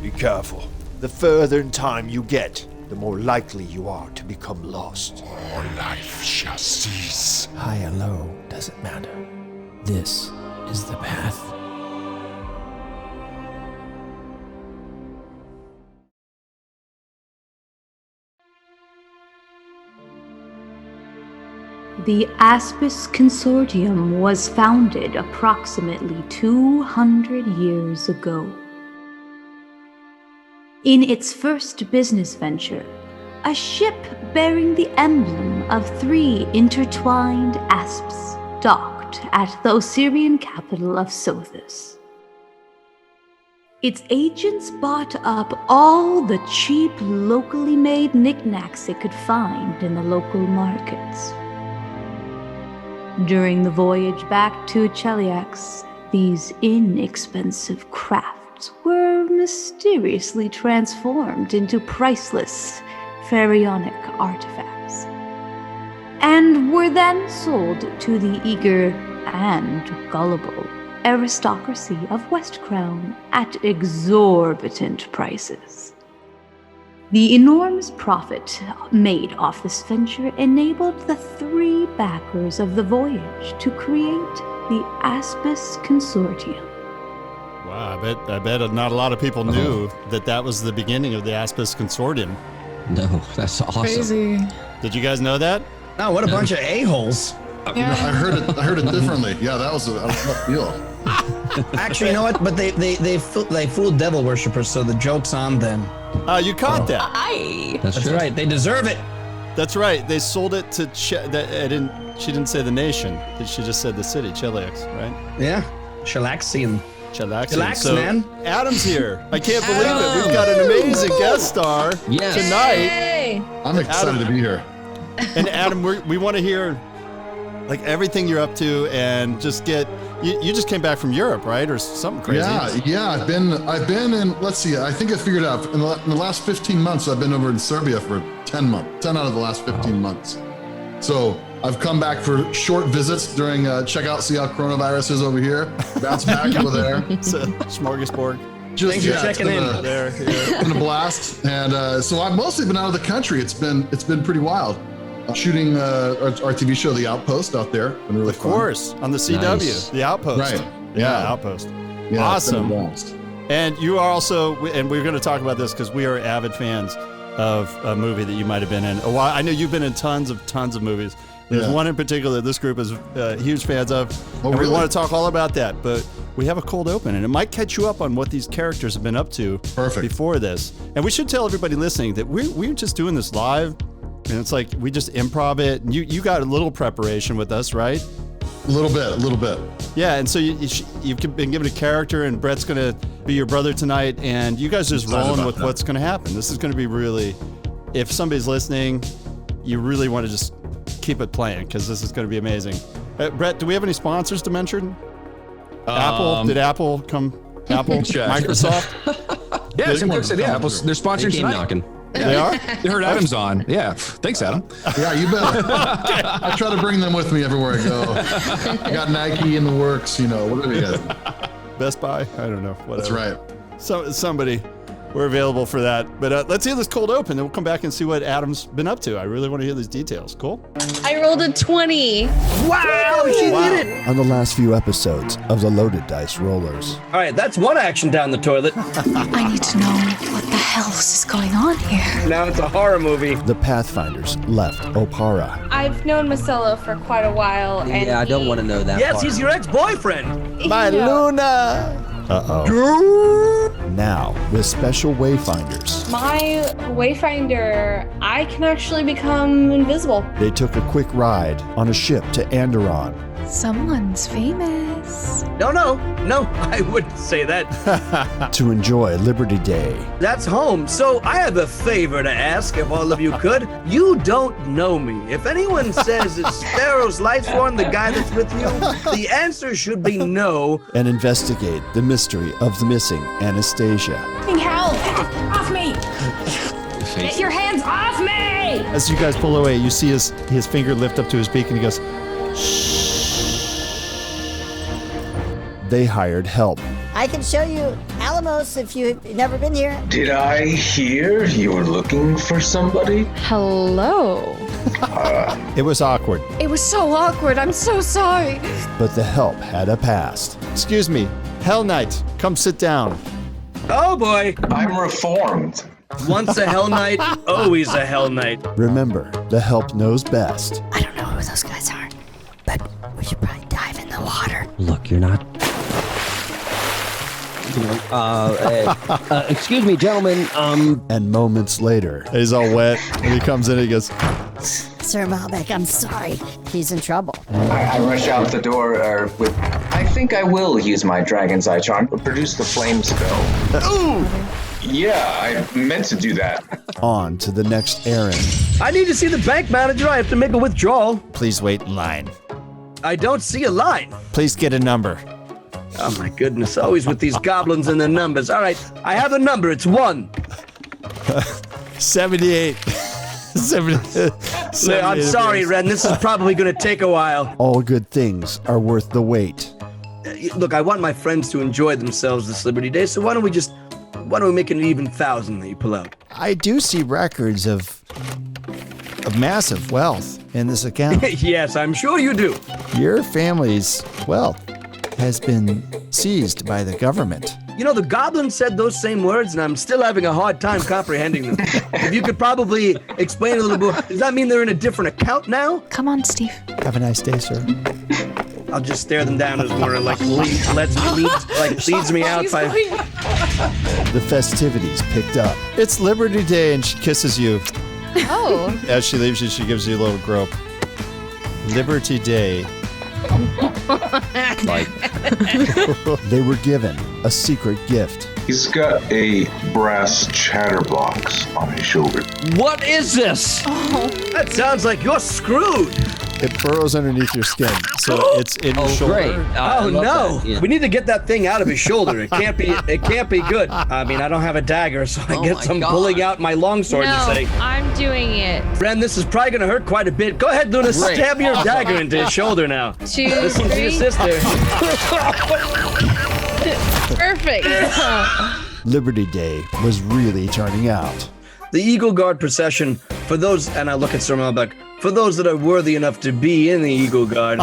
Be careful. The further in time you get, the more likely you are to become lost. All life shall cease. High or low, doesn't matter. This is the path. The Aspis Consortium was founded approximately 200 years ago. In its first business venture, a ship bearing the emblem of 3 intertwined asps docked at the Osirian capital of Sothis. Its agents bought up all the cheap, locally made knickknacks it could find in the local markets. During the voyage back to Cheliax, these inexpensive crafts were mysteriously transformed into priceless pharaonic artifacts, and were then sold to the eager and gullible aristocracy of Westcrown at exorbitant prices. The enormous profit made off this venture enabled the 3 backers of the voyage to create the Aspis Consortium. Wow, I bet not a lot of people knew that was the beginning of the Aspis Consortium. No, that's awesome. Crazy. Did you guys know that? No, what a bunch of a-holes. Yeah. I heard it differently. Yeah, that was a tough deal. Actually, you know what? But they fooled devil worshippers, so the joke's on them. You caught that. That's right. They deserve it. That's right. They sold it to she didn't say the nation. She just said the city, Cheliax, right? Yeah. Chilaxian. Chilax, man. Adam's here. I can't believe it. We've got an amazing guest star tonight. Yay. I'm excited to be here. And Adam, we want to hear like everything you're up to, and just get you just came back from Europe, right, or something crazy? Yeah. I've been in. Let's see. I think I figured out in the last 15 months. I've been over in Serbia for 10 months. 10 out of the last 15 months. So I've come back for short visits during check out, see how coronavirus is over here. Bounce back over there. It's a smorgasbord. Thanks for checking in. It's been a blast, and so I've mostly been out of the country. It's been pretty wild. Shooting our TV show, The Outpost, out there. Been really fun. Of course, on the CW, Nice. The Outpost. Right. Yeah, Outpost. Yeah, Awesome. it's been a blast. And you are also, and we're going to talk about this because we are avid fans of a movie that you might have been in. I know you've been in tons of movies. There's one in particular this group is huge fans of. Oh, and really? we want to talk all about that, but we have a cold open, and it might catch you up on what these characters have been up to before this. And we should tell everybody listening that we're just doing this live, and it's like we just improv it. And you got a little preparation with us, right? A little bit. Yeah, and so you've been given a character, and Brett's going to be your brother tonight, and you guys just rolling with what's going to happen. This is going to be really, if somebody's listening, you really want to just keep it playing because this is going to be amazing. Brett, do we have any sponsors to mention? Apple? Did Apple come? Apple? Microsoft? Yeah, Tim said, yeah, Apple's, they're sponsoring tonight. Knocking. They are? They heard Adam's on. Yeah. Thanks, Adam. Yeah, you bet. I try to bring them with me everywhere I go. I got Nike in the works, whatever you got. Best Buy? I don't know. Whatever. That's right. So somebody, we're available for that. But let's hear this cold open, then we'll come back and see what Adam's been up to. I really want to hear these details. Cool? I rolled a 20. Wow, she did it. On the last few episodes of the Loaded Dice Rollers. All right, that's one action down the toilet. I need to know what the hell is going on here. Now it's a horror movie. The Pathfinders left Opara. I've known Marcelo for quite a while, and Yeah, I don't want to know that Yes, part. he's your ex-boyfriend. My Luna! Uh-oh. Now, with special wayfinders, My Wayfinder, I can actually become invisible. they took a quick ride on a ship to Anderon. Someone's famous. No, I wouldn't say that. To enjoy Liberty Day. That's home. So I have a favor to ask, if all of you could. You don't know me. If anyone says it's Sparrow's Lightsworn, the guy that's with you, the answer should be no. And investigate the mystery of the missing Anastasia. Help! Off me! Get your hands off me! As you guys pull away, you see his finger lift up to his beak, and he goes, They hired help. I can show you Alamos, if you've never been here. Did I hear you were looking for somebody? Hello. It was awkward, It was so awkward. I'm so sorry. but the help had a past. Excuse me, Hell Knight, come sit down. Oh boy. I'm reformed. Once a Hell Knight, always a Hell Knight. Remember, the help knows best. I don't know who those guys are, but we should probably dive in the water. Look, you're not. Excuse me, gentlemen. And moments later, He's all wet, and he comes in and he goes, Sir Malbec, I'm sorry. He's in trouble. I rush out the door with. I think I will use my Dragon's Eye Charm to produce the flame spell. Ooh! Yeah, I meant to do that. On to the next errand. I need to see the bank manager. I have to make a withdrawal. Please wait in line. I don't see a line. Please get a number. Oh my goodness, always with these goblins and their numbers. All right, I have a number. It's 1. 78. 78. I'm sorry, Ren. This is probably going to take a while. All good things are worth the wait. Look, I want my friends to enjoy themselves this Liberty Day, so why don't we make it an even 1,000 that you pull out? I do see records of massive wealth in this account. Yes, I'm sure you do. Your family's wealth has been seized by the government. You know, the goblin said those same words, and I'm still having a hard time comprehending them. If you could probably explain a little more. Does that mean they're in a different account now? Come on, Steve. Have a nice day, sir. I'll just stare them down as more leads me out by. The festivities picked up. It's Liberty Day, and she kisses you. Oh. As she leaves you, she gives you a little grope. Liberty Day. They were given a secret gift. He's got a brass chatterbox on his shoulder. What is this? That sounds like you're screwed. It burrows underneath your skin, so it's in your shoulder. Great. Oh no! Yeah. We need to get that thing out of his shoulder. It can't be. It can't be good. I mean, I don't have a dagger, so I guess I'm pulling out my longsword No, to say, I'm doing it. Ren, this is probably gonna hurt quite a bit. Go ahead, Luna. Great. Stab your dagger into his shoulder now. 2, Listen to your 3. sister. Perfect. Liberty Day was really turning out. The Eagle Guard procession, for those, and I look at Sir Malbec, for those that are worthy enough to be in the Eagle Guard,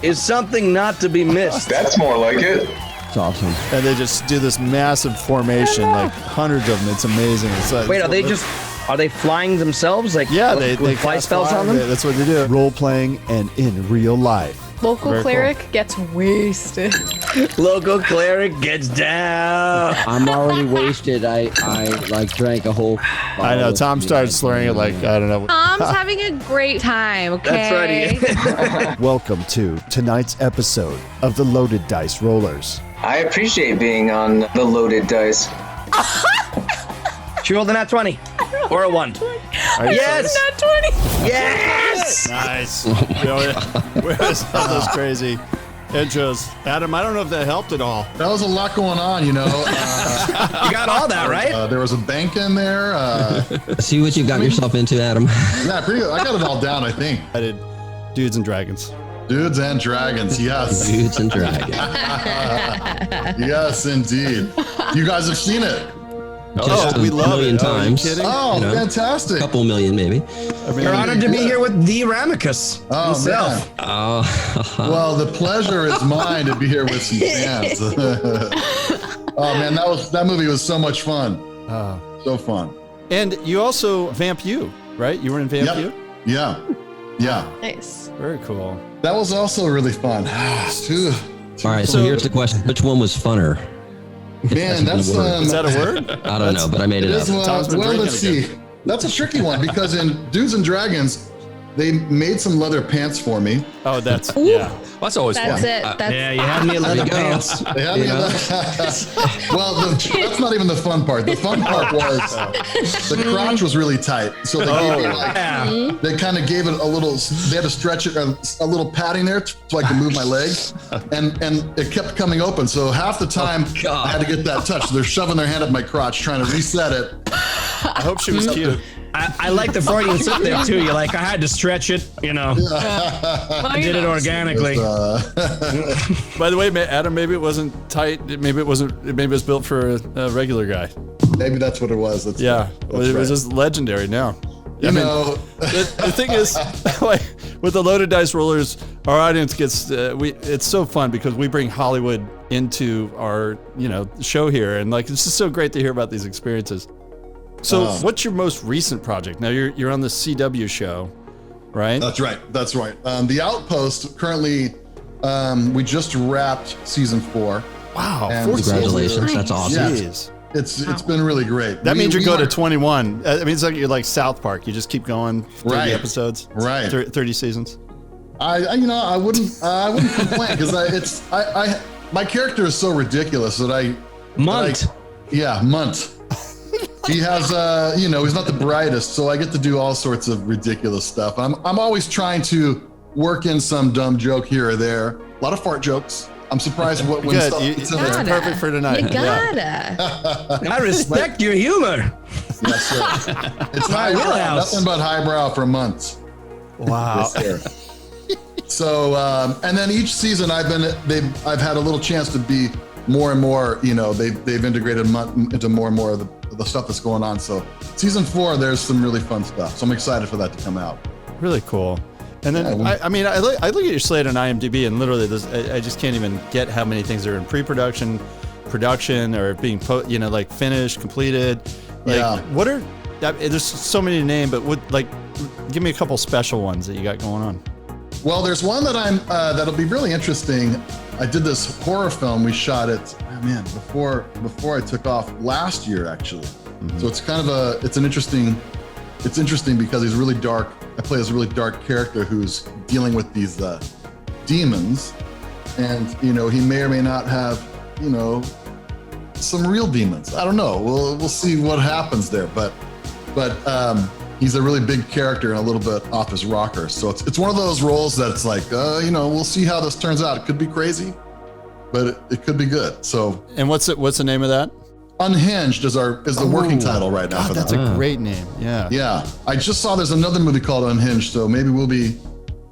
is something not to be missed. That's more like it. It's awesome. And they just do this massive formation, like hundreds of them. It's amazing. It's like, Wait, are they flying themselves? Like, yeah, with they fly cast spells fire. on them? That's what they do. Role playing and in real life. Local Very cleric gets wasted. Local cleric gets down. I'm already wasted. I drank a whole. I know. Tom started slurring it like, I don't know. Tom's having a great time, okay? That's right. Welcome to tonight's episode of the Loaded Dice Rollers. I appreciate being on the loaded dice. She rolled a nat 20. Or a 1. Yes! Not 20. Yes! Nice. Where's all those crazy intros? Adam, I don't know if that helped at all. That was a lot going on, you know. You got all that, right? There was a bank in there. See what you got yourself into, Adam. Yeah, pretty good. I got it all down, I think. I did Dudes and Dragons. Dudes and Dragons, yes. Dudes and Dragons. Yes, indeed. You guys have seen it. Just we love a million it. times. Are you kidding? Oh, fantastic. A couple million, maybe. You're honored to be here with the Ramicus himself. Man. Well, the pleasure is mine to be here with some fans. Oh man, that movie was so much fun. So fun. And you also Vamp U, right? You were in Vamp U? Yeah. Nice. Very cool. That was also really fun. All right, so here's the question: which one was funner? Man, that's is that a word? I don't know, but I made it up. Well, let's see. That's a tricky one because in Dudes and Dragons, they made some leather pants for me. Oh, that's yeah. That's always That's fun. it. That's Yeah, you had me in leather pants. They had me well, that's not even the fun part. The fun part was the crotch was really tight, so they gave me they kind of gave it a little. They had to stretch it a little padding there so I could move my legs, and it kept coming open. So half the time I had to get that touch. So they're shoving their hand up my crotch trying to reset it. I hope she was cute. I like the Freudian slip there too. You're like, I had to stretch it, you know. I did it organically. By the way, Adam, maybe it wasn't tight. Maybe it wasn't. Maybe it was built for a regular guy. Maybe that's what it was. That's right. It was just legendary now. You know, the thing is, like, with the loaded dice rollers, our audience gets it's so fun because we bring Hollywood into our show here, and like it's just so great to hear about these experiences. So, what's your most recent project? Now you're on the CW show, right? That's right. That's right. The Outpost currently, we just wrapped season 4. Wow! Congratulations! That's awesome. Yeah. It's been really great. That means you go to 21. I mean, it's like you're like South Park. You just keep going 30 episodes, right? 30 seasons. I wouldn't complain because my character is so ridiculous that Munt. He has he's not the brightest, so I get to do all sorts of ridiculous stuff. I'm always trying to work in some dumb joke here or there. A lot of fart jokes. I'm surprised what when stuff. It's perfect for tonight. You gotta. I respect your humor. Yes, sir. It's my wheelhouse. Nothing but highbrow for months. Wow. Yes, so and then each season I've had a little chance to be more and more. They've integrated into more and more of the stuff that's going on. So season 4, there's some really fun stuff. So I'm excited for that to come out. Really cool. And then I look at your slate on IMDb, and literally, I just can't even get how many things are in pre-production, production, or being like finished, completed. Like, what are? There's so many to name, but give me a couple special ones that you got going on. Well, there's one that that'll be really interesting. I did this horror film. We shot it, before I took off last year, actually. Mm-hmm. So it's kind of it's interesting because he's really dark. I play this really dark character who's dealing with these demons, and he may or may not have some real demons. I don't know. We'll see what happens there, but he's a really big character and a little bit off his rocker. So it's one of those roles that's like we'll see how this turns out. It could be crazy, but it could be good. So and what's the name of that? Unhinged is the working title right now. God, that's a great name. Yeah. Yeah. I just saw there's another movie called Unhinged, so maybe we'll be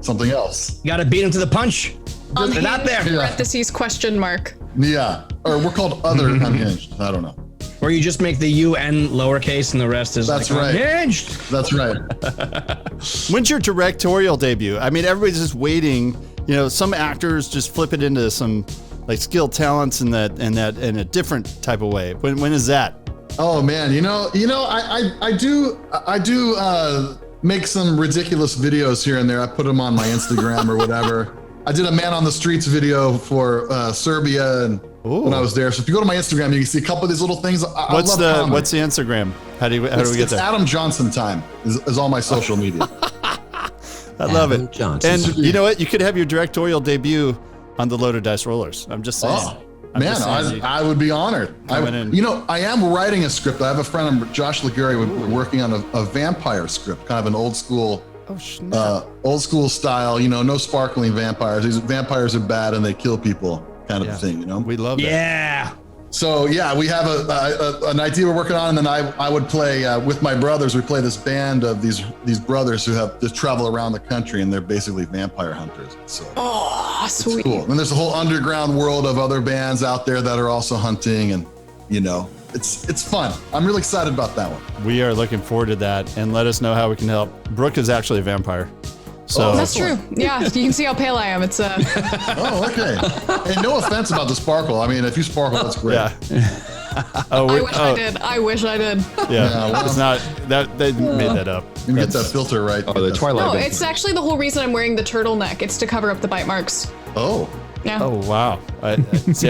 something else. You gotta beat him to the punch. They're not there. Parentheses question mark. Yeah. Or we're called Other Unhinged. I don't know. Or you just make the UN lowercase and the rest is Unhinged. That's right. When's your directorial debut? I mean, everybody's just waiting. Some actors just flip it into some like skilled talents in a different type of way. When is that? Oh man, I do make some ridiculous videos here and there. I put them on my Instagram or whatever. I did a man on the streets video for Serbia and when I was there. So if you go to my Instagram, you can see a couple of these little things. What's the Instagram? How do we get there? It's Adam Johnson time is all my social media. I love it. Johnson. And you know what? You could have your directorial debut on the Loaded Dice Rollers. I'm just saying. I would be honored. I am writing a script. I have a friend, Josh Liguri, we're working on a vampire script, kind of an old school style, no sparkling vampires. These vampires are bad and they kill people kind of thing, We love that. Yeah. So yeah, we have an idea we're working on, and then I would play with my brothers. We play this band of these brothers who have to travel around the country, and they're basically vampire hunters. So sweet. It's cool. And there's a whole underground world of other bands out there that are also hunting, and it's fun. I'm really excited about that one. We are looking forward to that, and let us know how we can help. Brooke is actually a vampire. So that's true. Yeah, you can see how pale I am. It's Oh, okay. And no offense about the sparkle. I mean, if you sparkle, that's great. Yeah. I wish I did. Yeah, well, it's not that they made that up. You get that filter right. Oh, the Twilight. No, it's actually the whole reason I'm wearing the turtleneck. It's to cover up the bite marks. Oh. Yeah. Oh wow. I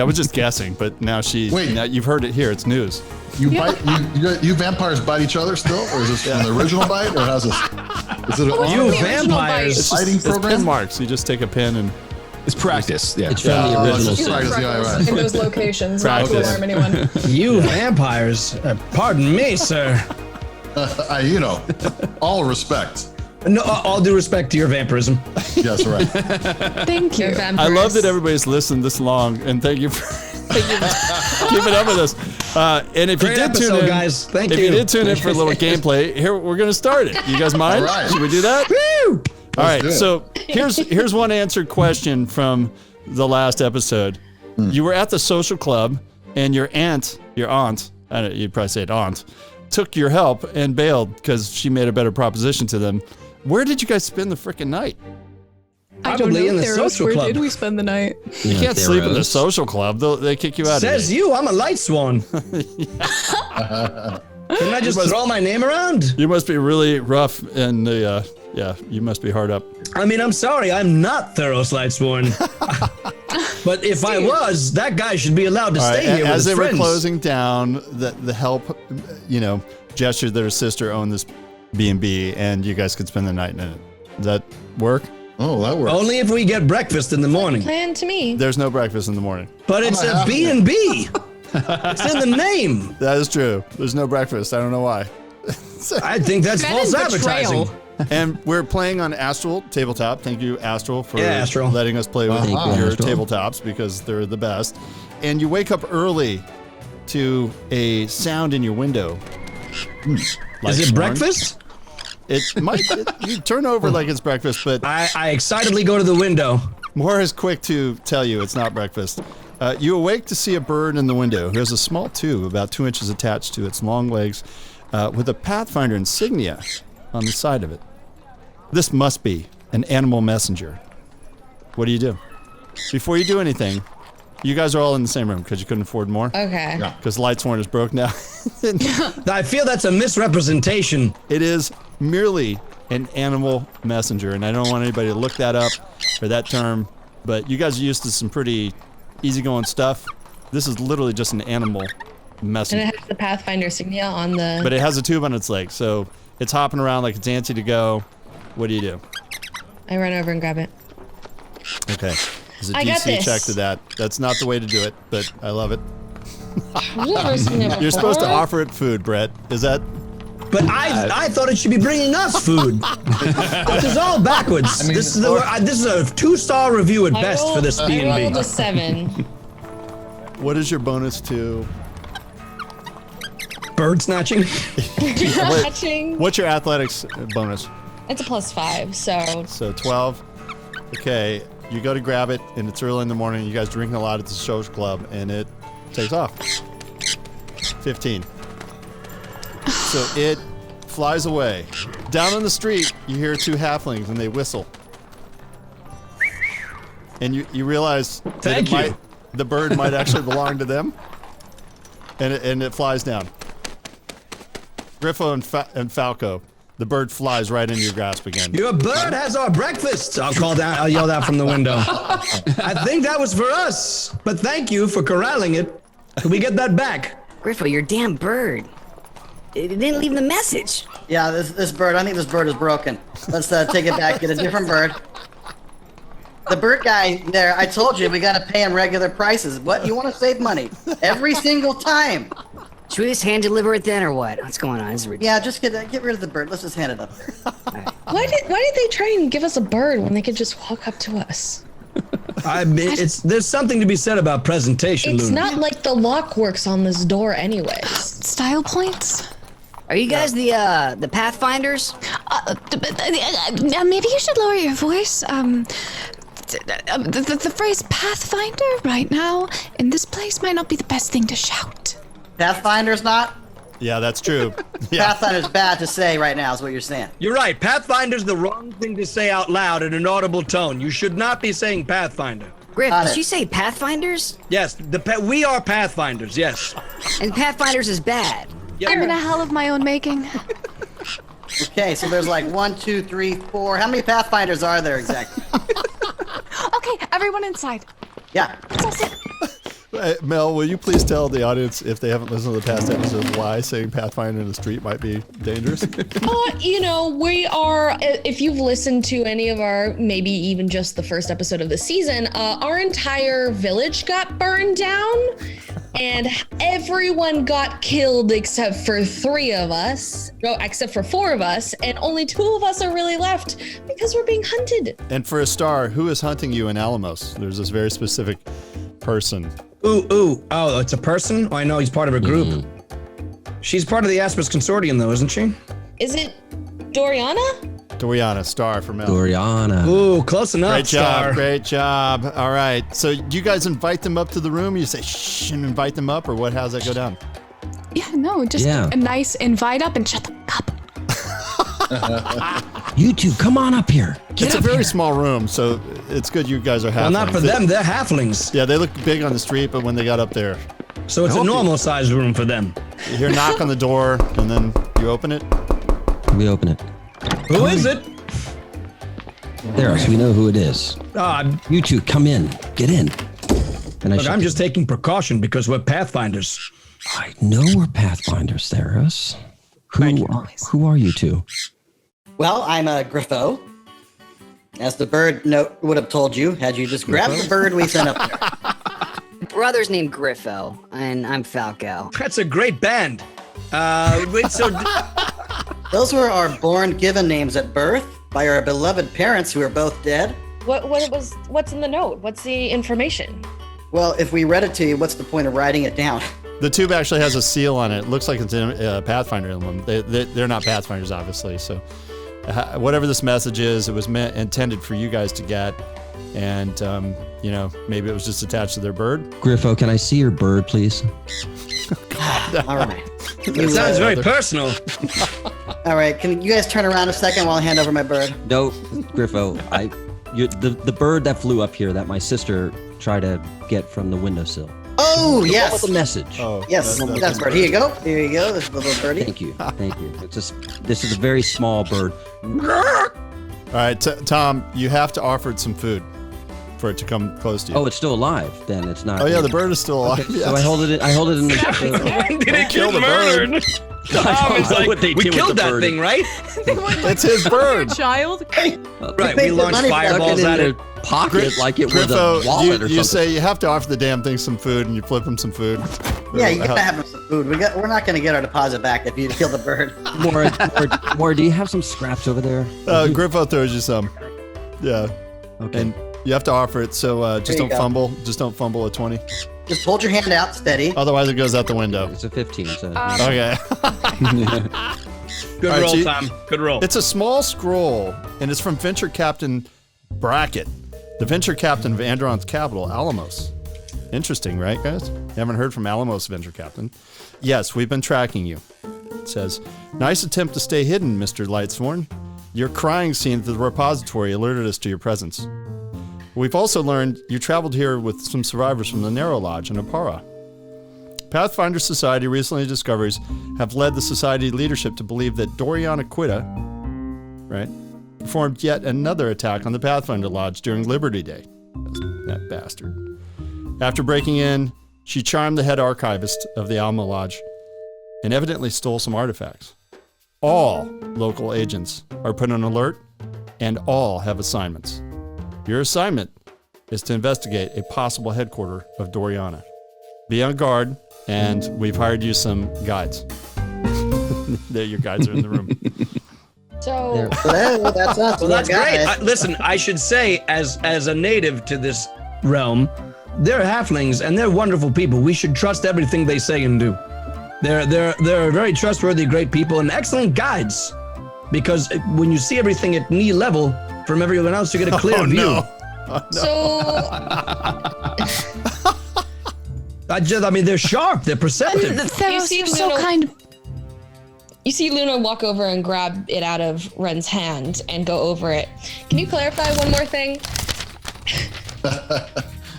was just guessing, but now now you've heard it here. It's news. You vampires bite each other still, or is this an original bite, or how's this? Is it you vampires fighting program? It's pin marks. You just take a pin and it's practice. Yeah, it's from the original. Practice. In those locations, not to alarm anyone. You vampires, pardon me, sir. All respect. No, all due respect to your vampirism. Yes, right. Thank you. I love that everybody's listened this long, and thank you for keeping up with us. And if Great you did episode, tune in, guys. Thank if you. you did tune in for a little gameplay, here we're gonna start it. You guys mind? All right. Should we do that? Woo! All right. do it. So here's one answered question from the last episode. You were at the social club, and your aunt, I don't, you'd probably say it aunt, took your help and bailed because she made a better proposition to them. Where did you guys spend the freaking night? I don't know, Probably in the Theros, social where club. did we spend the night? You can't sleep in the social club. They kick you out. Says of you, I'm a light swan. Can I just throw my name around? You must be really rough, and you must be hard up. I mean, I'm sorry, I'm not Theros Lightsworn. But if I was, that guy should be allowed to All stay right, here with as his they friends. were closing down, the help, gestured that her sister owned this B&B, and you guys could spend the night in it. Does that work? Oh, that works. Only if we get breakfast in the morning. Plan to me. There's no breakfast in the morning. But it's a B&B. It's in the name. That is true. There's no breakfast. I don't know why. I think that's That false is betrayal. advertising. And we're playing on Astral Tabletop. Thank you, Astral, for Astral. letting us play with Thank you, your Astral. tabletops because they're the best. And you wake up early to a sound in your window. Is Like it snoring. breakfast? It might. You turn over like it's breakfast, but I excitedly go to the window. Moore is quick to tell you it's not breakfast. You awake to see a bird in the window who has a small tube about 2 inches attached to its long legs with a Pathfinder insignia on the side of it. This must be an animal messenger. What do you do? Before you do anything, you guys are all in the same room because you couldn't afford more. Okay. Because Lightsworn is broke now. I feel that's a misrepresentation. It is merely an animal messenger, and I don't want anybody to look that up or that term, but you guys are used to some pretty easygoing stuff. This is literally just an animal And messenger. it has the Pathfinder insignia on the. But it has a tube on its leg, so it's hopping around like it's antsy to go. What do you do? I run over and grab it. Okay. There's a I got DC this. check to that. That's not the way to do it, but I love it. I've never seen it You're supposed to before. offer it food, Brett. Is that? But I thought it should be bringing us food. This is all backwards. I mean, this is a 2-star review at best for this I B&B. rolled a 7. What is your bonus to? Bird snatching? Snatching. What's your athletics bonus? It's a +5, so. So 12. Okay, you go to grab it, and it's early in the morning. You guys drinking a lot at the social club, and it takes off. 15. So it flies away. Down on the street, you hear 2 halflings, and they whistle. And you realize that the bird might actually belong to them, and it flies down. Griffo and Falco. The bird flies right into your grasp again. Your bird has our breakfast. I'll yell that from the window. I think that was for us, but thank you for corralling it. Can we get that back? Griffo, your damn bird. It didn't leave the message. Yeah, this bird, I think this bird is broken. Let's take it back, get a different bird. The bird guy there, I told you, we gotta pay him regular prices. What, you wanna save money? Every single time. Should we just hand deliver it then, or what? What's going on? This is ridiculous. Yeah, just get rid of the bird. Let's just hand it up. Why did they try and give us a bird when they could just walk up to us? There's something to be said about presentation, It's Luna. not like the lock works on this door anyways. Style points? Are you guys the Pathfinders? Maybe you should lower your voice. The phrase Pathfinder right now in this place might not be the best thing to shout. Pathfinder's not? Yeah, that's true. Yeah. Pathfinder's bad to say right now is what you're saying. You're right. Pathfinder's the wrong thing to say out loud in an audible tone. You should not be saying Pathfinder. Griff, did you say Pathfinders? Yes, we are Pathfinders, yes. And Pathfinders is bad. I'm in a hell of my own making. Okay, so there's like 1, 2, 3, 4. How many Pathfinders are there exactly? Okay, everyone inside. Yeah. Mel, will you please tell the audience, if they haven't listened to the past episodes, why saying Pathfinder in the street might be dangerous? We are, if you've listened to any of our, maybe even just the first episode of the season, our entire village got burned down and everyone got killed except for 3 of us. No, except for 4 of us, and only 2 of us are really left because we're being hunted. And for a star, who is hunting you in Alamos? There's this very specific person. Ooh. Oh, it's a person? Oh, I know he's part of a group. She's part of the Aspis Consortium, though, isn't she? Is it Dorianna? Dorianna, star for Mel. Dorianna. Ooh, close enough, Great job, Star. great job. All right, so you guys invite them up to the room? You say shh and invite them up, or what? How's that go down? Yeah, no, just a nice invite up and shut the up. You two, come on up here. It's a very small room, so it's good you guys are halflings. Well, not for them, they're halflings. Yeah, they look big on the street, but when they got up there. So it's a normal sized room for them. You hear a knock on the door, and then you open it. We open it. Who is it? Theros, we know who it is. You two, come in. Get in. And Look, I'm just taking precaution because we're Pathfinders. I know we're Pathfinders, Theros. Who are you two? Well, I'm a Griffo. As the bird note would have told you, had you just grabbed the bird we sent up there. Brother's named Griffo, and I'm Falko. That's a great band. Wait, so Those were our given names at birth by our beloved parents who are both dead. What's in the note? What's the information? Well, if we read it to you, what's the point of writing it down? The tube actually has a seal on it. It looks like it's a Pathfinder emblem. They're not Pathfinders, obviously. So whatever this message is, it was intended for you guys to get. And, maybe it was just attached to their bird. Griffo, can I see your bird, please? All right. It sounds very personal. All right, can you guys turn around a second while I hand over my bird? No, Griffo, the bird that flew up here that my sister tried to get from the windowsill. Oh, yes. What was the message? Yes, that's bird. Here you go. Here you go. This is the little birdie. Thank you. This is a very small bird. All right, Tom, you have to offer it some food for it to come close to you. Oh, it's still alive. Then it's not. Oh yeah, the bird is still alive. Okay, Yes. so I hold it in the. When did it kill get the bird. murdered? Tom is like, we killed that thing, right? It's his bird. Child. Right, we launched fireballs at it. Pocket like it was Griffo, a wallet or you something. say you have to offer the damn thing some food, and you flip him some food. Yeah, you gotta have some food. We're not gonna get our deposit back if you kill the bird. More, do you have some scraps over there? Griffo throws you some. Yeah. Okay. And you have to offer it, so just There you don't go. fumble. Just don't fumble a 20. Just hold your hand out steady. Otherwise, it goes out the window. It's a 15. So Okay. Good All right, roll, so Tom. Good roll. It's a small scroll, and it's from Venture Captain Brackett, the Venture Captain of Andron's capital, Alamos. Interesting, right, guys? You haven't heard from Alamos, Venture Captain. Yes, we've been tracking you. It says, nice attempt to stay hidden, Mr. Lightsworn. Your crying scene at the repository alerted us to your presence. We've also learned you traveled here with some survivors from the Narrow Lodge in Apara. Pathfinder Society recently discoveries have led the Society leadership to believe that Dorianna Quidda, right, performed yet another attack on the Pathfinder Lodge during Liberty Day. That bastard. After breaking in, she charmed the head archivist of the Alma Lodge and evidently stole some artifacts. All local agents are put on alert and all have assignments. Your assignment is to investigate a possible headquarter of Dorianna. Be on guard, and we've hired you some guides. There, your guides are in the room. So that's us. Well, that's great. Listen, I should say, as a native to this realm, they're halflings and they're wonderful people. We should trust everything they say and do. They're very trustworthy, great people, and excellent guides. Because when you see everything at knee level from everyone else, you get a clear view. No. Oh, no. I mean, they're sharp. They're perceptive. Theros, you're so kind. You see Luna walk over and grab it out of Ren's hand and go over it. Can you clarify one more thing?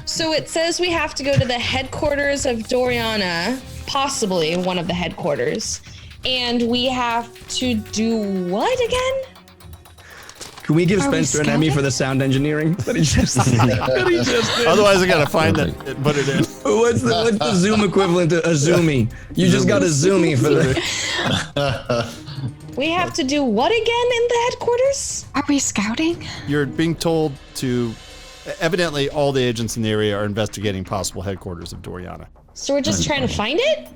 So it says we have to go to the headquarters of Dorianna, possibly one of the headquarters, and we have to do what again? Can we give Are we Spencer an Emmy scouting? for the sound engineering that he just did? Otherwise, I gotta find that and put it in. What's the Zoom equivalent to a Zoomie? You just got a Zoomie for the. We have to do what again in the headquarters? Are we scouting? You're being told to. Evidently, all the agents in the area are investigating possible headquarters of Dorianna. So we're just trying to find it?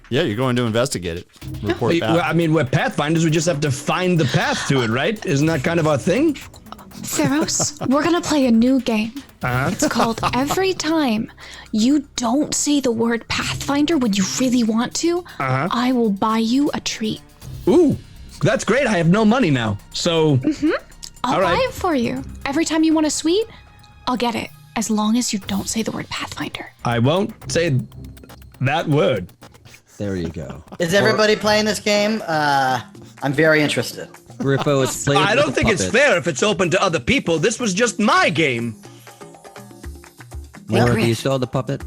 Yeah, you're going to investigate it. Report back. I mean, we're Pathfinders. We just have to find the path to it, right? Isn't that kind of our thing? Theros, we're gonna play a new game. It's called Every Time You Don't Say the Word Pathfinder when you really want to, I will buy you a treat. Ooh, that's great. I have no money now, so. I'll buy it for you. Every time you want a sweet, I'll get it. As long as you don't say the word Pathfinder. I won't say that word. There you go. Is everybody playing this game? I'm very interested. Griffo is playing. I don't think it's fair if it's open to other people. This was just my game. Laura, do you still have the puppet?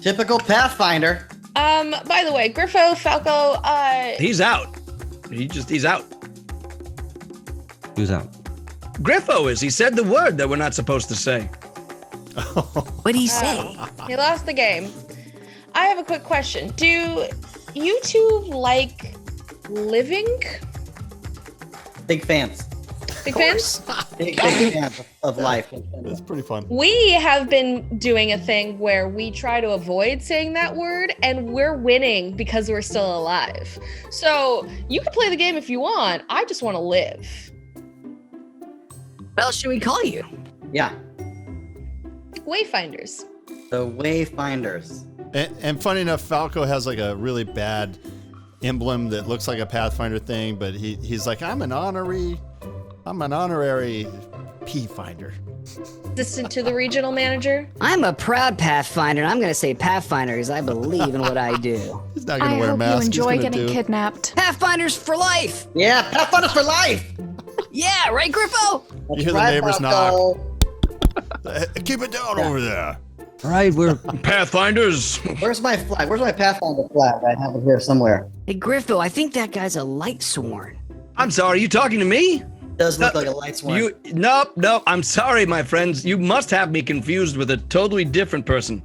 Typical Pathfinder. By the way, Griffo, Falco, He's out. He's out. Who's out? Griffo is. He said the word that we're not supposed to say. What do you say? He lost the game. I have a quick question. Do you two like living? Big fans. Big fans? Big fans of life. It's pretty fun. We have been doing a thing where we try to avoid saying that word, and we're winning because we're still alive. So you can play the game if you want. I just want to live. What else should we call you? Yeah. Wayfinders. The Wayfinders. And funny enough, Falco has like a really bad emblem that looks like a Pathfinder thing, but he's like, I'm an honorary P-finder. Assistant to the regional manager. I'm a proud Pathfinder, and I'm going to say Pathfinder because I believe in what I do. He's not going to wear a mask. I hope you enjoy getting kidnapped. Pathfinders for life! Yeah, Pathfinders for life! Yeah, right, Griffo? You hear the neighbors knock. Keep it down over there. All right, we're Pathfinders. Where's my flag? Where's my Pathfinder flag? I have it here somewhere. Hey, Griffo, I think that guy's a light sworn. I'm sorry, you talking to me? Does look like a light sworn. Nope. I'm sorry, my friends. You must have me confused with a totally different person.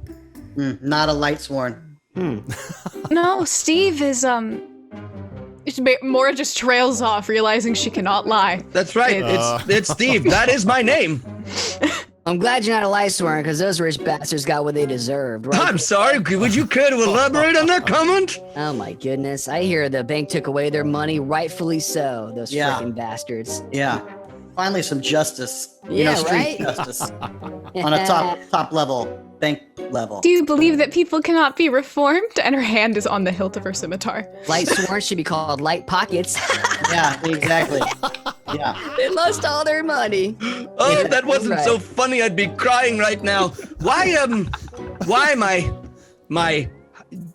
Not a light sworn. No, Steve is Mora just trails off, realizing she cannot lie. That's right. It's Steve. That is my name. I'm glad you're not a light sworn because those rich bastards got what they deserved. Right? I'm sorry. Would you care to elaborate on that comment? Oh my goodness. I hear the bank took away their money, rightfully so. Those freaking bastards. Yeah. Finally some justice. Yeah, street right? justice. On a top level, bank level. Do you believe that people cannot be reformed? And her hand is on the hilt of her scimitar. Light sworn should be called light pockets. Yeah, exactly. Yeah. They lost all their money. Oh, if that wasn't so funny, I'd be crying right now. Why my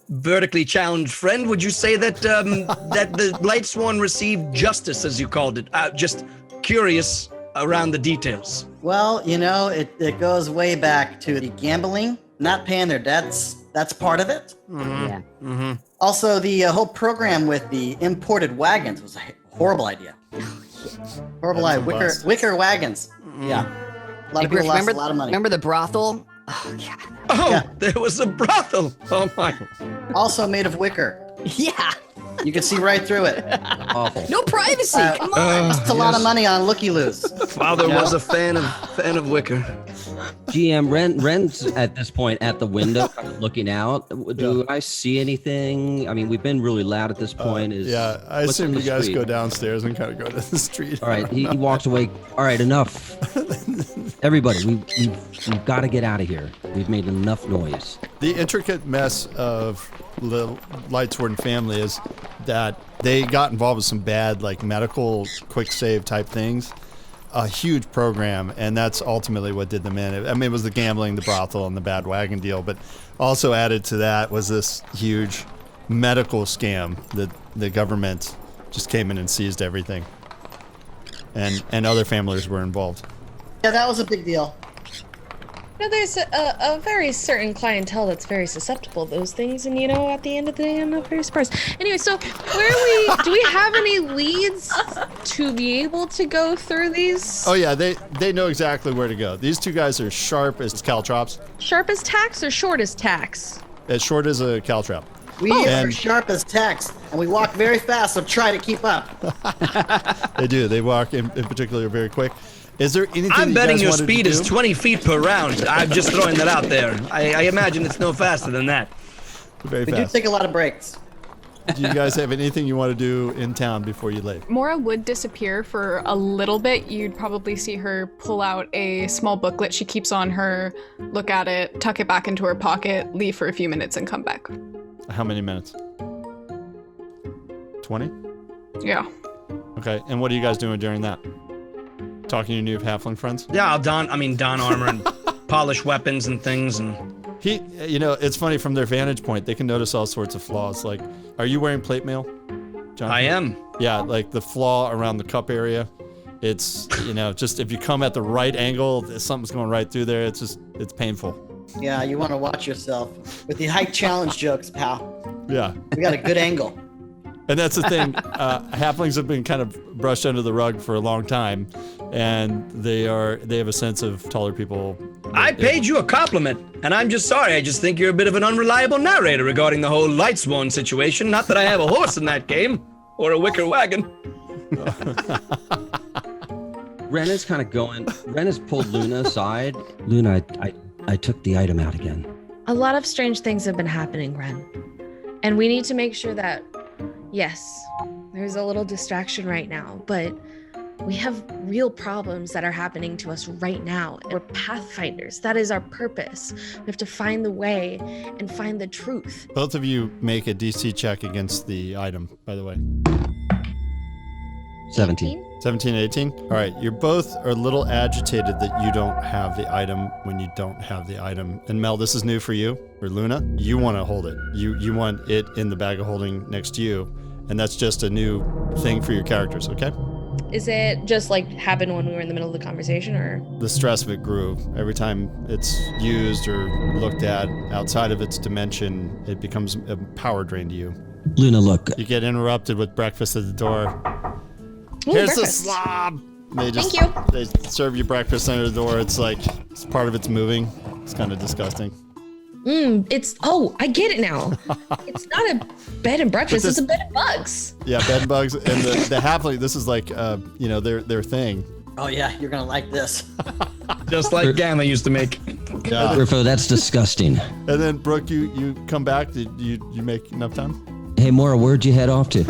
vertically challenged friend, would you say that that the light sworn received justice, as you called it? Just curious around the details. Well, it goes way back to the gambling, not paying their debts. That's part of it. Mm-hmm. Yeah. Mm-hmm. Also, the whole program with the imported wagons was a horrible idea. Horrible idea. Wicker wagons. Yeah. A lot of people lost a lot of money. Remember the brothel? Oh, God. Oh, yeah. There was a brothel. Oh, my. Also made of wicker. Yeah. You can see right through it. awful. No privacy. Come on. That's a lot of money on looky-loos. Father was a fan of wicker. GM, Ren's at this point at the window looking out. Do I see anything? I mean, we've been really loud at this point. Yeah, I assume you guys go downstairs and kind of go to the street. All right, he walks away. All right, enough. Everybody, we've got to get out of here. We've made enough noise. The intricate mess of the Lightsword family is that they got involved with some bad, like, medical quick save type things. A huge program, and that's ultimately what did them in. I mean, it was the gambling, the brothel, and the bad wagon deal, but also added to that was this huge medical scam that the government just came in and seized everything. And other families were involved. Yeah, that was a big deal. There's a very certain clientele that's very susceptible to those things, and at the end of the day, I'm not very surprised. Anyway, so do we have any leads to be able to go through these? Oh yeah, they know exactly where to go. These two guys are sharp as caltrops. Sharp as tacks or short as tacks? As short as a caltrop. We are sharp as tacks, and we walk very fast, so try to keep up. They do. They walk in particular very quick. Is there anything I'm betting your wanted speed to is do? 20 feet per round. I'm just throwing that out there. I imagine it's no faster than that. Very We fast. do take a lot of breaks. Do you guys have anything you want to do in town before you leave? Mora would disappear for a little bit. You'd probably see her pull out a small booklet she keeps on her, look at it, tuck it back into her pocket, leave for a few minutes, and come back. How many minutes? 20? Yeah. Okay, and what are you guys doing during that? Talking to your new halfling friends? Yeah, I'll don armor and polish weapons and things. And it's funny from their vantage point, they can notice all sorts of flaws. Like, are you wearing plate mail, John? I am. Yeah, like the flaw around the cup area. It's, just if you come at the right angle, something's going right through there. It's painful. Yeah, you want to watch yourself with the height challenge jokes, pal. Yeah. We got a good angle. And that's the thing. Halflings have been kind of brushed under the rug for a long time, and they have a sense of taller people. I paid you a compliment, and I'm just sorry. I just think you're a bit of an unreliable narrator regarding the whole Lightsworn situation. Not that I have a horse in that game, or a wicker wagon. Ren is kind of going. Ren has pulled Luna aside. Luna, I took the item out again. A lot of strange things have been happening, Ren. And we need to make sure that, yes, there's a little distraction right now, but we have real problems that are happening to us right now. We're Pathfinders. That is our purpose. We have to find the way and find the truth. Both of you make a DC check against the item, by the way. 17. 17, 18? All right, you're both are a little agitated that you don't have the item when you don't have the item. And Mel, this is new for you, or Luna. You want to hold it. You want it in the bag of holding next to you. And that's just a new thing for your characters, okay? Is it just like happened when we were in the middle of the conversation, or? The stress of it grew. Every time it's used or looked at outside of its dimension, it becomes a power drain to you. Luna, look. You get interrupted with breakfast at the door. Ooh, Here's breakfast. the slob. Thank you. They serve you breakfast under the door. It's like part of it's moving. It's kind of disgusting. I get it now. It's not a bed and breakfast, it's a bed and bugs. Yeah, bed and bugs. And the halfling, this is like, their thing. Oh yeah, you're gonna like this. Just like Gamma used to make. Yeah. Griffo, that's disgusting. And then, Brooke, you come back. Did you make enough time? Hey, Mora, where'd you head off to?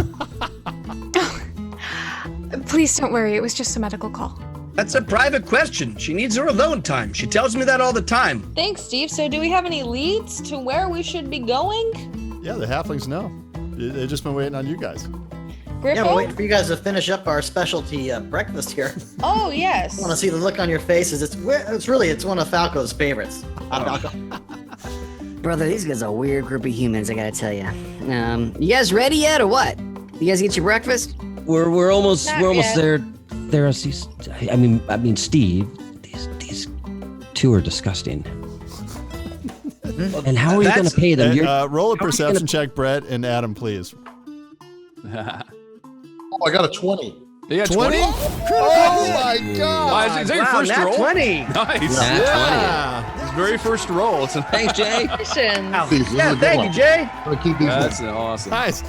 Please don't worry, it was just a medical call. That's a private question. She needs her alone time. She tells me that all the time. Thanks, Steve. So do we have any leads to where we should be going? Yeah, the halflings know. They've just been waiting on you guys. Griffo? Yeah, we're waiting for you guys to finish up our specialty breakfast here. Oh, yes. I want to see the look on your faces. It's one of Falco's favorites. Falco. Brother, these guys are a weird group of humans, I gotta tell you. You guys ready yet, or what? You guys get your breakfast? We're almost Not almost yet. there. I mean, Steve. These two are disgusting. And how are you going to pay them? Roll a perception check, Brett and Adam, please. I got a 20. You got 20? 20? Oh my god! Is that your first roll? 20. Nice. Nat His very first roll. Thanks, Jay. Yeah, thank you, Jay. That's awesome. Nice.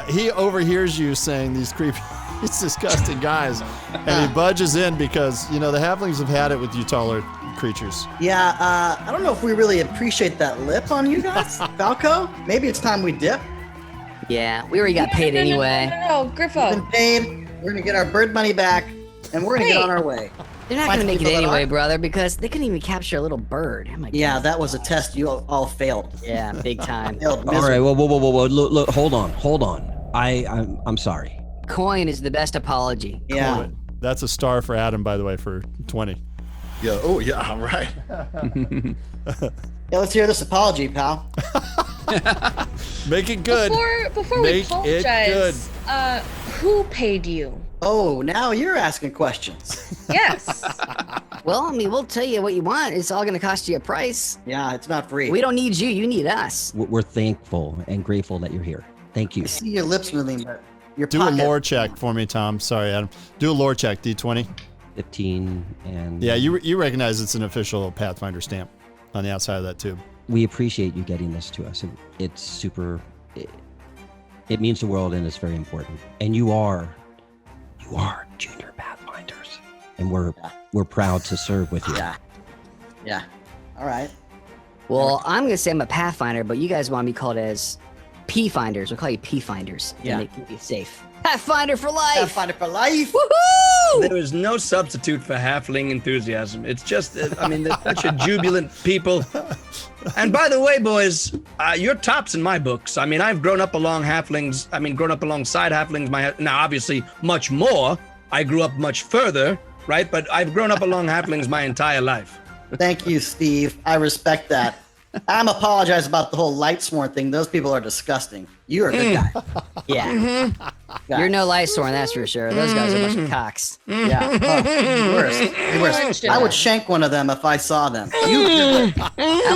He overhears you saying these creepy, these disgusting guys, and he budges in because, the halflings have had it with you taller creatures. Yeah, I don't know if we really appreciate that lip on you guys, Falco. Maybe it's time we dip. Yeah, we already got paid anyway. No, Griffo. We've been paid. We're gonna get our bird money back, and we're gonna get on our way. They're not gonna make it anyway, brother, because they couldn't even capture a little bird. Oh my Yeah, God. that was a test you all failed. Yeah, big time. Failed All right, whoa, look, hold on. I'm sorry. Coin is the best apology. Yeah. That's a star for Adam, by the way, for 20. Yeah. Oh yeah. Right. Yeah, let's hear this apology, pal. Make it good. Before we Make it apologize, who paid you? Oh, now you're asking questions. Yes. Well, I mean, we'll tell you what you want. It's all gonna cost you a price. Yeah, it's not free. We don't need you. You need us. We're thankful and grateful that you're here. Thank you. I see your lips moving, but your Do pocket. a lore check for me, Tom. Sorry, Adam. Do a lore check, D20. 15 and... Yeah, you recognize it's an official Pathfinder stamp on the outside of that tube. We appreciate you getting this to us. It's super... It means the world, and it's very important. And you are junior Pathfinders. And we're proud to serve with you. Yeah. All right. Well, I'm gonna say I'm a Pathfinder, but you guys want to be called as P-finders. We'll call you P-finders. Yeah. And they keep you safe. Pathfinder for life. Pathfinder for life. Woohoo! There is no substitute for halfling enthusiasm. It's just, I mean, they're such a jubilant people. And by the way, boys, you're tops in my books. I mean, I've grown up along halflings. I mean, grown up alongside halflings. Now, obviously, much more. I grew up much further, right? But I've grown up along halflings my entire life. Thank you, Steve. I respect that. I'm apologize about the whole Lightsworn thing. Those people are disgusting. You are a good guy. Yeah. You're no Lightsworn, that's for sure. Those guys are a bunch of cocks. Yeah. Oh, worse. I would shank one of them if I saw them. I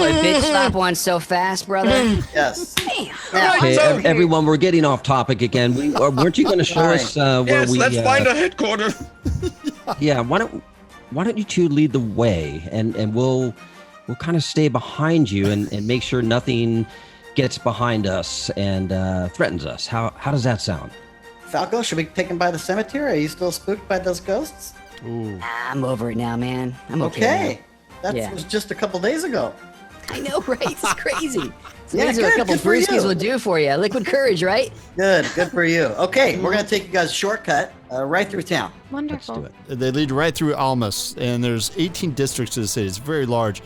would bitch slap one so fast, brother. Yes. Okay, everyone, we're getting off topic again. Weren't you going to show us where yes, we? Let's find a headquarters. Yeah, why don't you two lead the way, and we'll kind of stay behind you and make sure nothing gets behind us and threatens us. How does that sound? Falco, should we take him by the cemetery? Are you still spooked by those ghosts? Ooh. I'm over it now, man. I'm okay. That was just a couple days ago. I know, right? It's crazy. Yeah, These are a couple good for brewskis you. will do for you. Liquid courage, right? Good for you. Okay, we're gonna take you guys a shortcut right through town. Wonderful. They lead right through Almas, and there's 18 districts to the city. It's very large.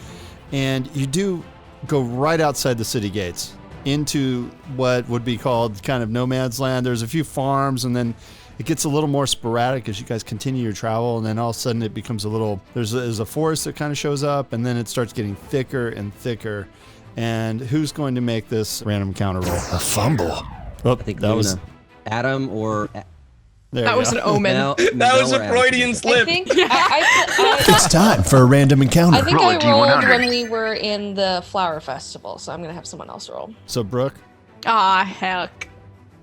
And you do go right outside the city gates into what would be called kind of no man's land. There's a few farms, and then it gets a little more sporadic as you guys continue your travel, and then all of a sudden it becomes a little, there's a forest that kind of shows up, and then it starts getting thicker and thicker. And who's going to make this random encounter roll? A fumble. Oh, I think that was Adam or... There That you was go. an omen. That was a Freudian slip. I think It's time for a random encounter. I think Roll I a rolled D100. when we were in the flower festival, so I'm gonna have someone else roll. So, Brooke? Ah, heck.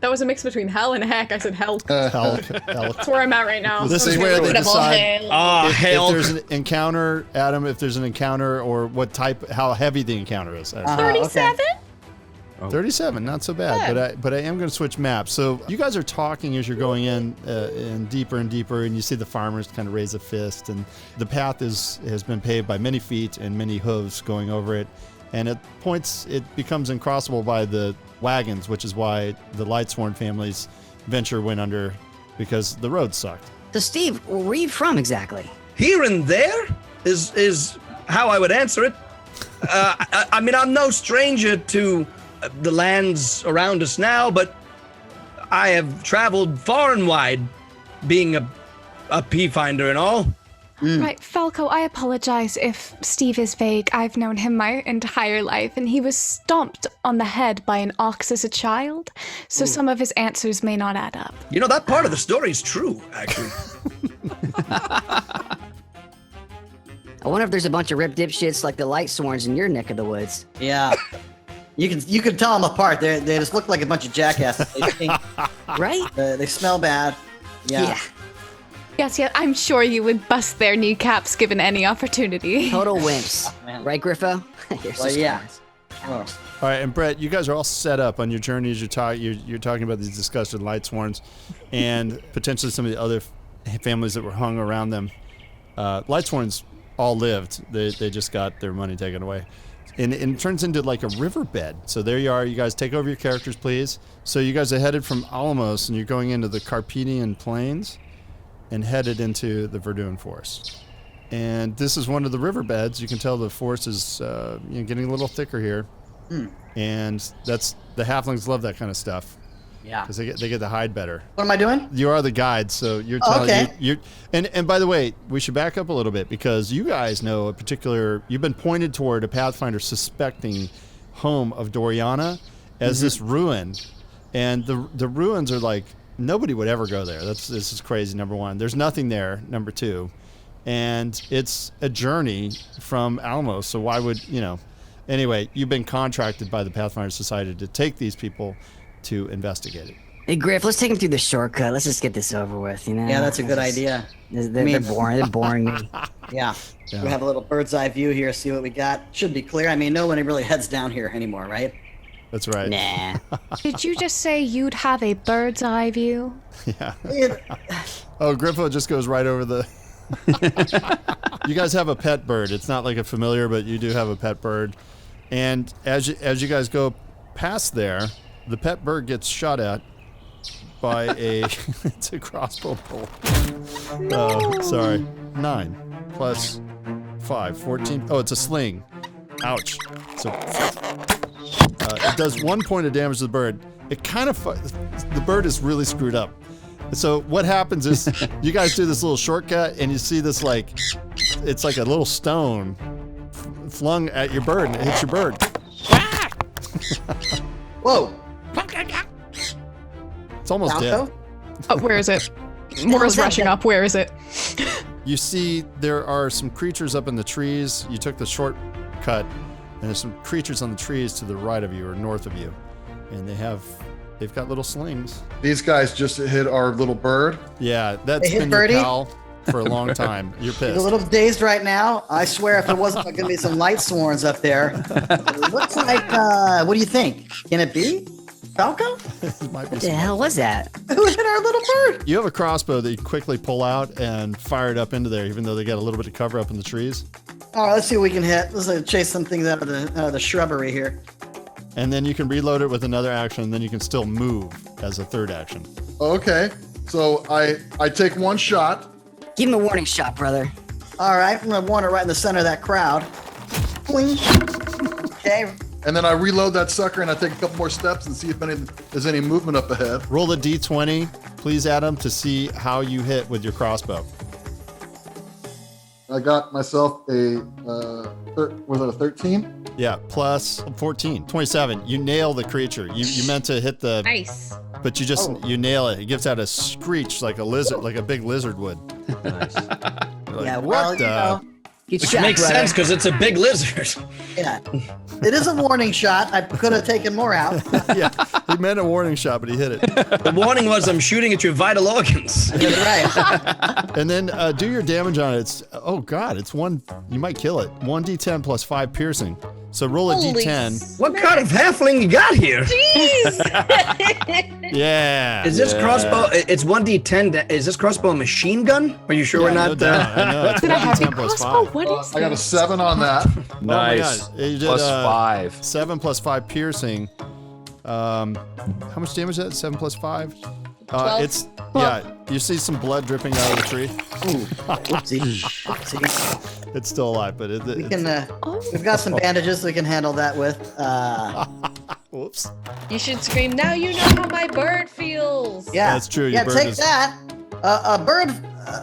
That was a mix between hell and heck. I said hell. Hell. That's where I'm at right now. This is where they decide if hell. there's an encounter, Adam, if there's an encounter, or what type, how heavy the encounter is. 37? 37, not so bad. But I am going to switch maps. So you guys are talking as you're going in and deeper, and you see the farmers kind of raise a fist, and the path has been paved by many feet and many hooves going over it. And at points, it becomes uncrossable by the wagons, which is why the Lightsworn family's venture went under, because the road sucked. So, Steve, where are you from exactly? Here and there is how I would answer it. I mean, I'm no stranger to the lands around us now, but I have traveled far and wide, being a P-finder and all. Right, Falco, I apologize if Steve is vague. I've known him my entire life, and he was stomped on the head by an ox as a child, so some of his answers may not add up. You know, that part of the story is true, actually. I wonder if there's a bunch of rip dipshits like the Lightsworns in your neck of the woods. Yeah. You can tell them apart. They just look like a bunch of jackasses. They stink. Right? They smell bad. Yeah. Yes, I'm sure you would bust their kneecaps given any opportunity. Total wimps. Right, Griffo? You're so smart. All right, and Brett, you guys are all set up on your journey as you're talking about these disgusted Lightsworns and potentially some of the other families that were hung around them. Lightsworns all lived. They just got their money taken away. And it turns into like a riverbed. So there you are. You guys take over your characters, please. So you guys are headed from Alamos, and you're going into the Carpathian Plains and headed into the Verduran Forest. And this is one of the riverbeds. You can tell the forest is getting a little thicker here. And that's the halflings love that kind of stuff. Yeah. Because they get to hide better. What am I doing? You are the guide, so you're telling you. And by the way, we should back up a little bit because you guys know you've been pointed toward a Pathfinder suspecting home of Dorianna as this ruin, and the ruins are like nobody would ever go there. This is crazy. Number one, there's nothing there. Number two, and it's a journey from Almas. So why would Anyway, you've been contracted by the Pathfinder Society to take these people to investigate it. Hey, Griff, let's take him through the shortcut. Let's just get this over with, Yeah, that's a good idea. They're boring. They're boring me. Yeah. We have a little bird's eye view here, see what we got. Should be clear. I mean, no one really heads down here anymore, right? That's right. Nah. Did you just say you'd have a bird's eye view? Yeah. Oh, Griffo just goes right over the... You guys have a pet bird. It's not like a familiar, but you do have a pet bird. And as you guys go past there, the pet bird gets shot at by a it's a crossbow bolt. Sorry. 9 plus 5, 14. Oh, it's a sling. Ouch. So it does 1 point of damage to the bird. It kind of the bird is really screwed up. So what happens is you guys do this little shortcut and you see this like it's like a little stone flung at your bird and it hits your bird. Whoa. It's almost dead. Oh, where is it? Mora's rushing up. Where is it? You see there are some creatures up in the trees. You took the shortcut and there's some creatures on the trees to the right of you or north of you. And they've got little slings. These guys just hit our little bird. Yeah, that's They hit been your Birdie? pal for a long time. You're He's a pissed. little dazed right now. I swear if there wasn't going to be some light sworns up there. It looks like, what do you think? Can it be? Falco? Might be What the hell was that? Who hit our little bird? You have a crossbow that you quickly pull out and fire it up into there, even though they got a little bit of cover up in the trees. All right, let's see what we can hit. Let's chase some things out of the shrubbery here. And then you can reload it with another action, and then you can still move as a third action. Okay, so I take one shot. Give him a warning shot, brother. All right, I'm going to warn it right in the center of that crowd. Boing. Okay. And then I reload that sucker and I take a couple more steps and see if there's any movement up ahead. Roll the d20, please, Adam, to see how you hit with your crossbow. I got myself a, was it a 13? Yeah, plus 14, 27. You nail the creature. You meant to hit the... Nice. But you just, you nail it. It gives out a screech like a lizard, like a big lizard would. Nice. Like, Yeah, what well, the? you know. Good Which shot, makes brother. sense because it's a big lizard. Yeah. It is a warning shot. I could have taken more out. Yeah, he meant a warning shot, but he hit it. The warning was I'm shooting at your vital organs. That's right. And then do your damage on it. It's, oh God, it's one, you might kill it. 1d10 plus 5 piercing. So roll a Holy d10. What kind of halfling you got here? Jeez. Yeah. Is this crossbow? It's 1d10. Is this crossbow a machine gun? Are you sure we're no not? doubt. I know. It's Did I have 1d10 plus crossbow? 5. What is I got a this? 7 on that. Nice. Oh my God. You did, Plus 5. 7 plus 5 piercing. How much damage is that? 7 plus 5? 12. It's, yeah, you see some blood dripping out of the tree. Ooh. Whoopsie. Whoopsie. It's still alive, but We can, we've got some bandages we can handle that with. Whoops. You should scream, now you know how my bird feels. Yeah. That's true, your Yeah, bird take is- that. A bird,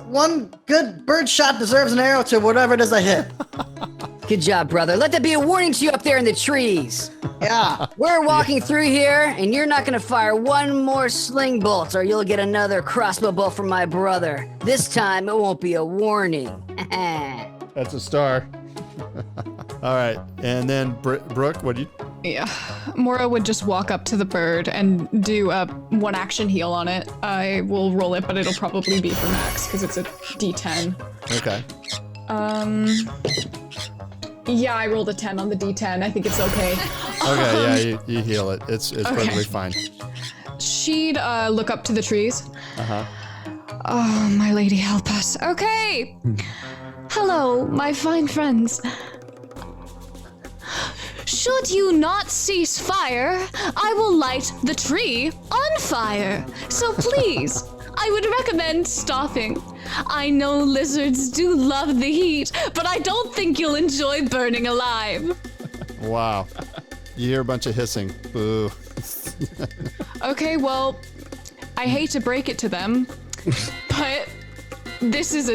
one good bird shot deserves an arrow to whatever it is I hit. Good job, brother. Let that be a warning to you up there in the trees. Yeah. We're walking through here, and you're not gonna fire one more sling bolt, or you'll get another crossbow bolt from my brother. This time, it won't be a warning. That's a star. All right, and then Brooke, what do you? Yeah. Mora would just walk up to the bird and do a 1 action heal on it. I will roll it, but it'll probably be for max because it's a d10. Okay. Yeah, I rolled a 10 on the d10. I think it's okay. Okay, yeah, you heal it. It's perfectly fine. She'd look up to the trees. Uh-huh. Oh, my lady, help us. Okay. Hello, my fine friends. Should you not cease fire, I will light the tree on fire. So please, I would recommend stopping. I know lizards do love the heat, but I don't think you'll enjoy burning alive. Wow. You hear a bunch of hissing. Boo. Okay, well, I hate to break it to them, but this is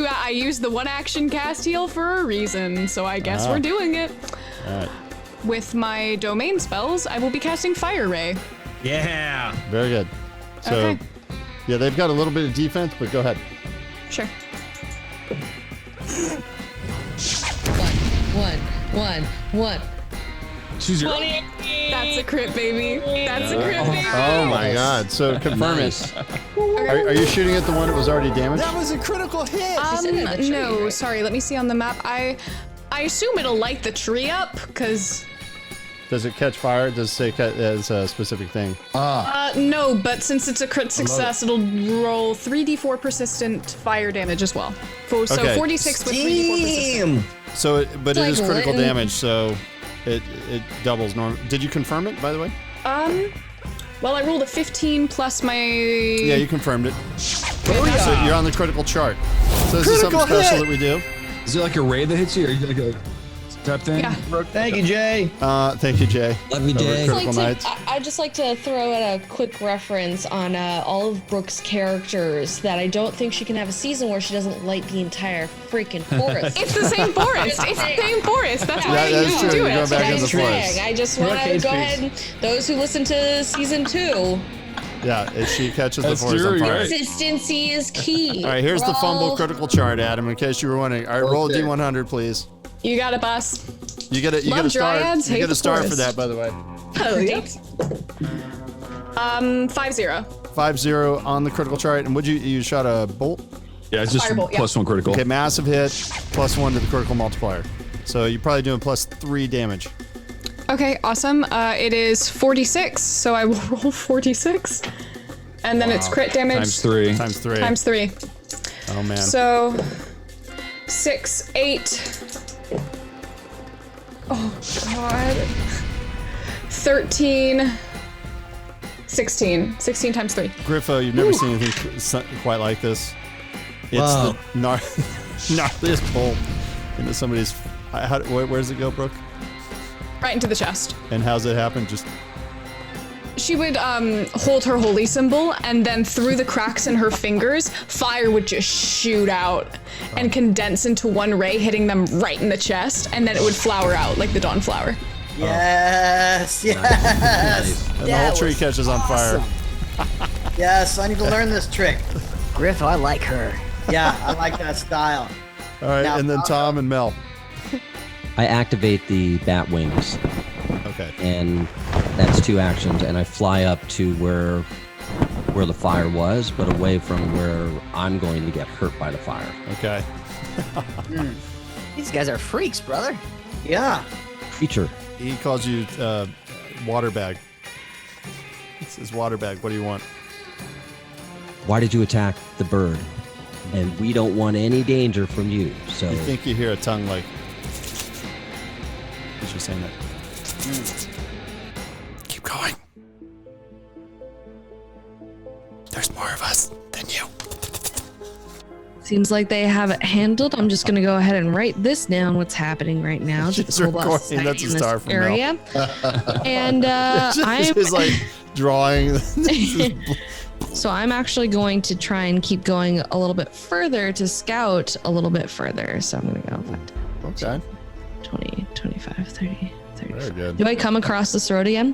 I used the 1 action cast heal for a reason, so I guess we're doing it. All right. With my domain spells, I will be casting Fire Ray. Yeah. Very good. So, Okay. yeah, they've got a little bit of defense, but go ahead. Sure. One. Choose your. That's a crit, baby. That's a crit, baby. Oh my God. So confirm it. Are you shooting at the one that was already damaged? That was a critical hit. No, sorry. Let me see on the map. I assume it'll light the tree up, because... Does it catch fire? Does it say as a specific thing? No, but since it's a crit success, it'll roll 3d4 persistent fire damage as well. So Okay. 46 with 3d4 persistent. So, it is like critical Lynn. damage, so it doubles normal. Did you confirm it, by the way? Well, I rolled a 15 plus my. Yeah, you confirmed it. So you're on the critical chart. So this is something special that we do. Is it like a raid that hits you, or are you like a type thing? Yeah. Thank you, Jay. Thank you, Jay. Love you, Jay. Critical Nights. I'd just like to throw in a quick reference on all of Brooke's characters that I don't think she can have a season where she doesn't light the entire freaking forest. It's the same forest. It's the same forest. That's why you that's true. do You're it. going back in the That's what I'm forest. saying. I just want to go ahead and those who listen to season 2, Yeah, if she catches the That's forest on true, fire. right. consistency is key. All right, here's the fumble Roll. critical chart, Adam, in case you were wondering. All right, roll a D100, please. You got it, boss. You get a Love star. dryads, You hate get a the star for forest. that, by the way. Oh, yeah. 5-0. 5-0 on the critical chart. And would you shot a bolt? Yeah, it's just Firebolt, yeah. +1 critical. Okay, massive hit, +1 to the critical multiplier. So you're probably doing +3 damage. Okay, awesome. It is 46, so I will roll 46. And then it's crit damage. Times 3. Times 3. Times 3. Oh, man. So 6, 8. Oh, God. 13. 16. 16 times 3. Griffo, you've never seen anything quite like this. It's Wow. the gnarliest bolt into somebody's... where does it go, Brooke? Right into the chest. And how's it happen? Just... She would hold her holy symbol, and then through the cracks in her fingers, fire would just shoot out and condense into one ray, hitting them right in the chest, and then it would flower out like the dawn flower. Yes, yes. And the whole tree catches on fire. Yes, I need to learn this trick. Griffo, I like her. Yeah, I like that style. All right, Now, and then Tom and Mel. I activate the bat wings, Okay. and that's 2 actions, and I fly up to where the fire was, but away from where I'm going to get hurt by the fire. Okay. These guys are freaks, brother. Yeah. Creature. He calls you water bag. It says water bag. What do you want? Why did you attack the bird? And we don't want any danger from you. So You think you hear a tongue like... Is she saying that? Keep going. There's more of us than you. Seems like they have it handled. I'm just gonna go ahead and write this down. What's happening right now? to She's the kobold recording. society That's a in this star from Mel. area. And I'm She's like drawing. so I'm actually going to try and keep going a little bit further to scout a little bit further. So I'm gonna go 5, Okay. 20, 25, 30, 35. Very good. Do I come across this road again?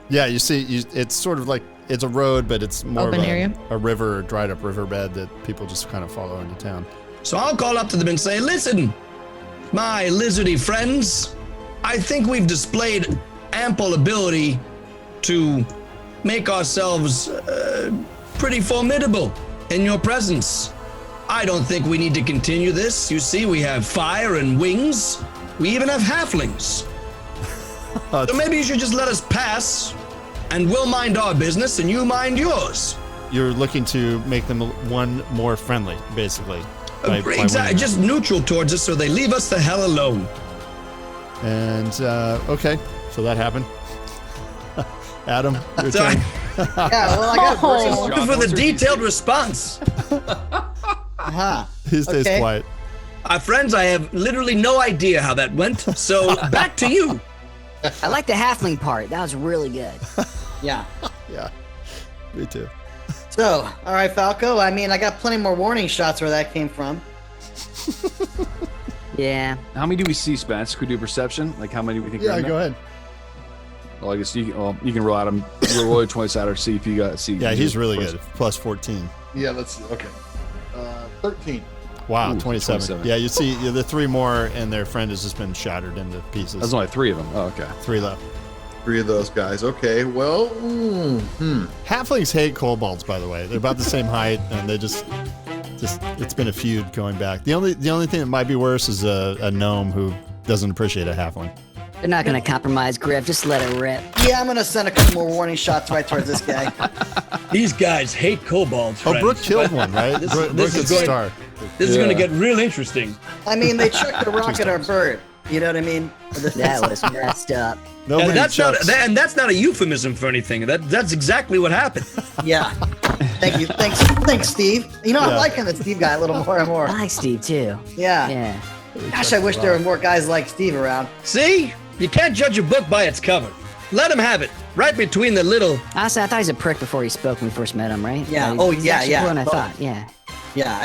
Yeah, you see, it's sort of like it's a road, but it's more Open of area? a river, dried up riverbed that people just kind of follow into town. So I'll call up to them and say, listen, my lizardy friends, I think we've displayed ample ability to make ourselves pretty formidable in your presence. I don't think we need to continue this. You see, we have fire and wings. We even have halflings. So maybe you should just let us pass, and we'll mind our business, and you mind yours. You're looking to make them one more friendly, basically. by Exactly, winning. just neutral towards us, so they leave us the hell alone. And okay, so that happened. Adam, your Sorry. turn. Yeah, well, I got Looking for the detailed response. Uh-huh. He stays Okay. quiet. Friends, I have literally no idea how that went, so back to you. I like the halfling part. That was really good. Yeah. Yeah, me too. So, all right, Falco. I mean, I got plenty more warning shots where that came from. Yeah. How many do we see, Spence? Could we do perception? Like how many do we think? Yeah, are in go there? ahead. Well, I guess you can roll Adam. Roll a 20 side or see if you got see. Yeah, he's really good. Plus 14. Yeah, let's see. Okay. 13. Wow, Ooh, 27. 27. Yeah, you see the 3 more, and their friend has just been shattered into pieces. There's only 3 of them. Oh, okay. 3 left. 3 of those guys. Okay, well, Halflings hate kobolds, by the way. They're about the same height, and they just it's been a feud going back. The only thing that might be worse is a gnome who doesn't appreciate a halfling. They're not going to compromise, Griff. Just let it rip. Yeah, I'm gonna send a couple more warning shots right towards this guy. These guys hate kobolds. Oh, friends. Brooke killed one, right? Brooke this is gets a going- star. This is going to get real interesting. I mean, they chucked a rock at our bird. You know what I mean? That was messed up. And that's not a euphemism for anything. That's exactly what happened. Yeah. Thank you. Thanks, Steve. You know, I'm liking the Steve guy a little more and more. I like Steve too. Yeah. Yeah. Gosh, I wish there were more guys like Steve around. See? You can't judge a book by its cover. Let him have it. Right between the little... Honestly, I thought he was a prick before he spoke when we first met him, right? Yeah. He's actually cooler than I thought. Yeah. Yeah,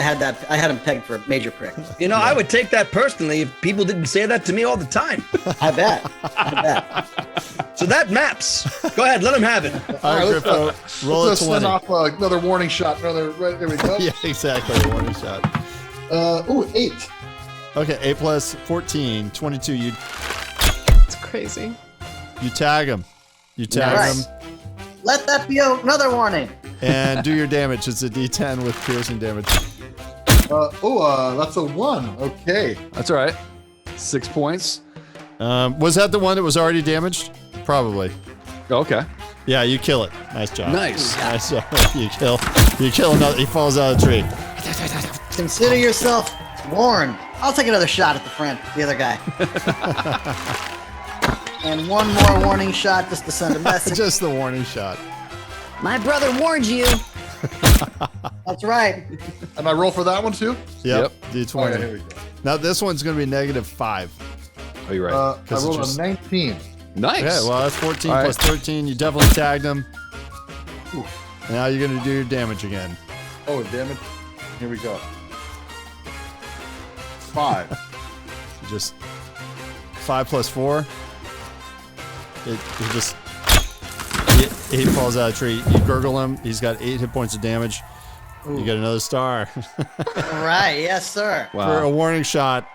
I had him pegged for a major prick. You know, I would take that personally if people didn't say that to me all the time. I bet. So that maps. Go ahead, let him have it. All right, Griffo, roll a let's 20. send off another warning shot. Right, there we go. Yeah, exactly. A warning shot. 8. Okay, 8 plus 14, 22. It's crazy. You tag him. Nice. Let that be another warning. And do your damage. It's a D10 with piercing damage. That's a 1. Okay. That's all right. 6 points. Was that the one that was already damaged? Probably. Okay. Yeah, you kill it. Nice job. Nice. Nice job. You kill another. He falls out of the tree. Consider yourself warned. I'll take another shot at the other guy. And one more warning shot just to send a message. Just the warning shot. My brother warned you. That's right. And I roll for that one too? Yep. D20. All right, here we go. Now this one's going to be -5. Oh, you're right. I rolled a 19. Nice. Okay, well that's 14 All plus right. 13. You definitely tagged him. Now you're going to do your damage again. Oh, damage. Here we go. 5. Just 5 plus 4. He falls out of the tree. You gurgle him. He's got 8 hit points of damage. Ooh. You get another star. All right, yes, sir. Wow. For a warning shot,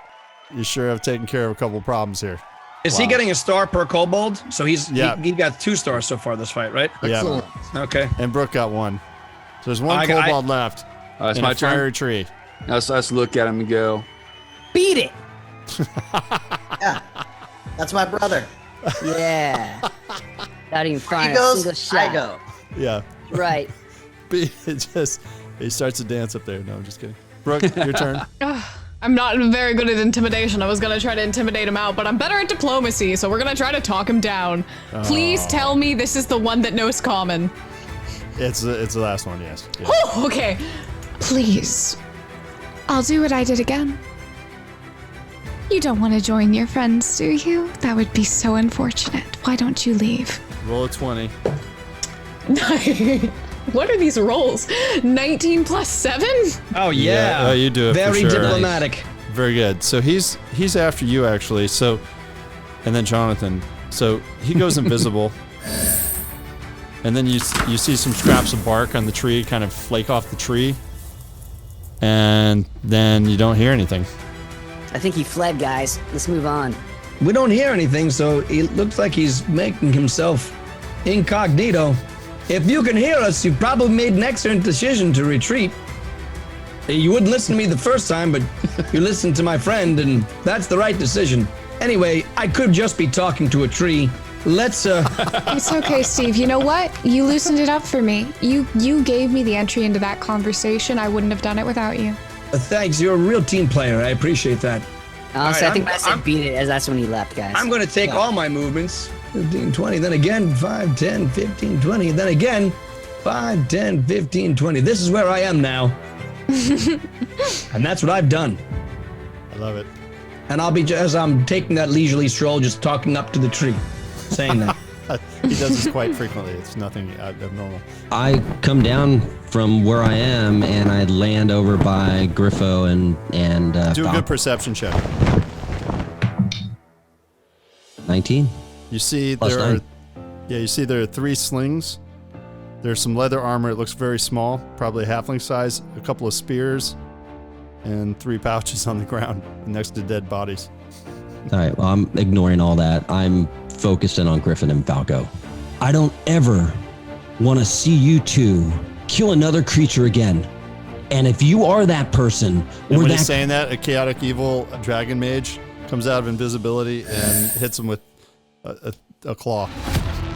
you sure have taken care of a couple of problems here. Is he getting a star per kobold? So he got 2 stars so far this fight, right? Excellent. Yeah. Okay. And Brooke got 1. So there's 1 kobold left. It's in my a turn. fiery tree. Let's look at him and go, beat it. Yeah. That's my brother. Yeah. Not even find He goes, a single shot. I go. Yeah. Right. He starts to dance up there. No, I'm just kidding. Brooke, your turn. I'm not very good at intimidation. I was gonna try to intimidate him out, but I'm better at diplomacy, so we're gonna try to talk him down. Please tell me this is the one that knows common. It's the last one, yes. Yeah. Oh, okay. Please. I'll do what I did again. You don't want to join your friends, do you? That would be so unfortunate. Why don't you leave? Roll a 20. What are these rolls? 19 plus 7? Oh yeah. Oh, you do it. Very for sure. diplomatic. Very good. So he's after you actually. So, and then Jonathan. So he goes invisible, and then you see some scraps of bark on the tree kind of flake off the tree, and then you don't hear anything. I think he fled, guys. Let's move on. We don't hear anything, so it looks like he's making himself incognito. If you can hear us, you probably made an excellent decision to retreat. You wouldn't listen to me the first time, but you listened to my friend, and that's the right decision. Anyway, I could just be talking to a tree. Let's, It's okay, Steve. You know what? You loosened it up for me. You gave me the entry into that conversation. I wouldn't have done it without you. Thanks, you're a real team player. I appreciate that. Honestly, All right, I think I said beat it, as that's when he left, guys. I'm going to take all my movements. 15, 20, then again, 5, 10, 15, 20, then again, 5, 10, 15, 20. This is where I am now. And that's what I've done. I love it. And I'll be, as I'm taking that leisurely stroll, just talking up to the tree, saying that. He does this quite frequently. It's nothing abnormal. I come down from where I am and I land over by Griffo and do a Falko. good perception check. 19. You see Plus there 9. you see there are 3 slings. There's some leather armor. It looks very small, probably halfling size. A couple of spears, and 3 pouches on the ground next to dead bodies. All right, well, I'm ignoring all that. I'm focusing on Griffin and Falko. I don't ever want to see you two kill another creature again. And if you are that person, And or when that he's saying that, a chaotic evil dragon mage comes out of invisibility and hits him with a claw.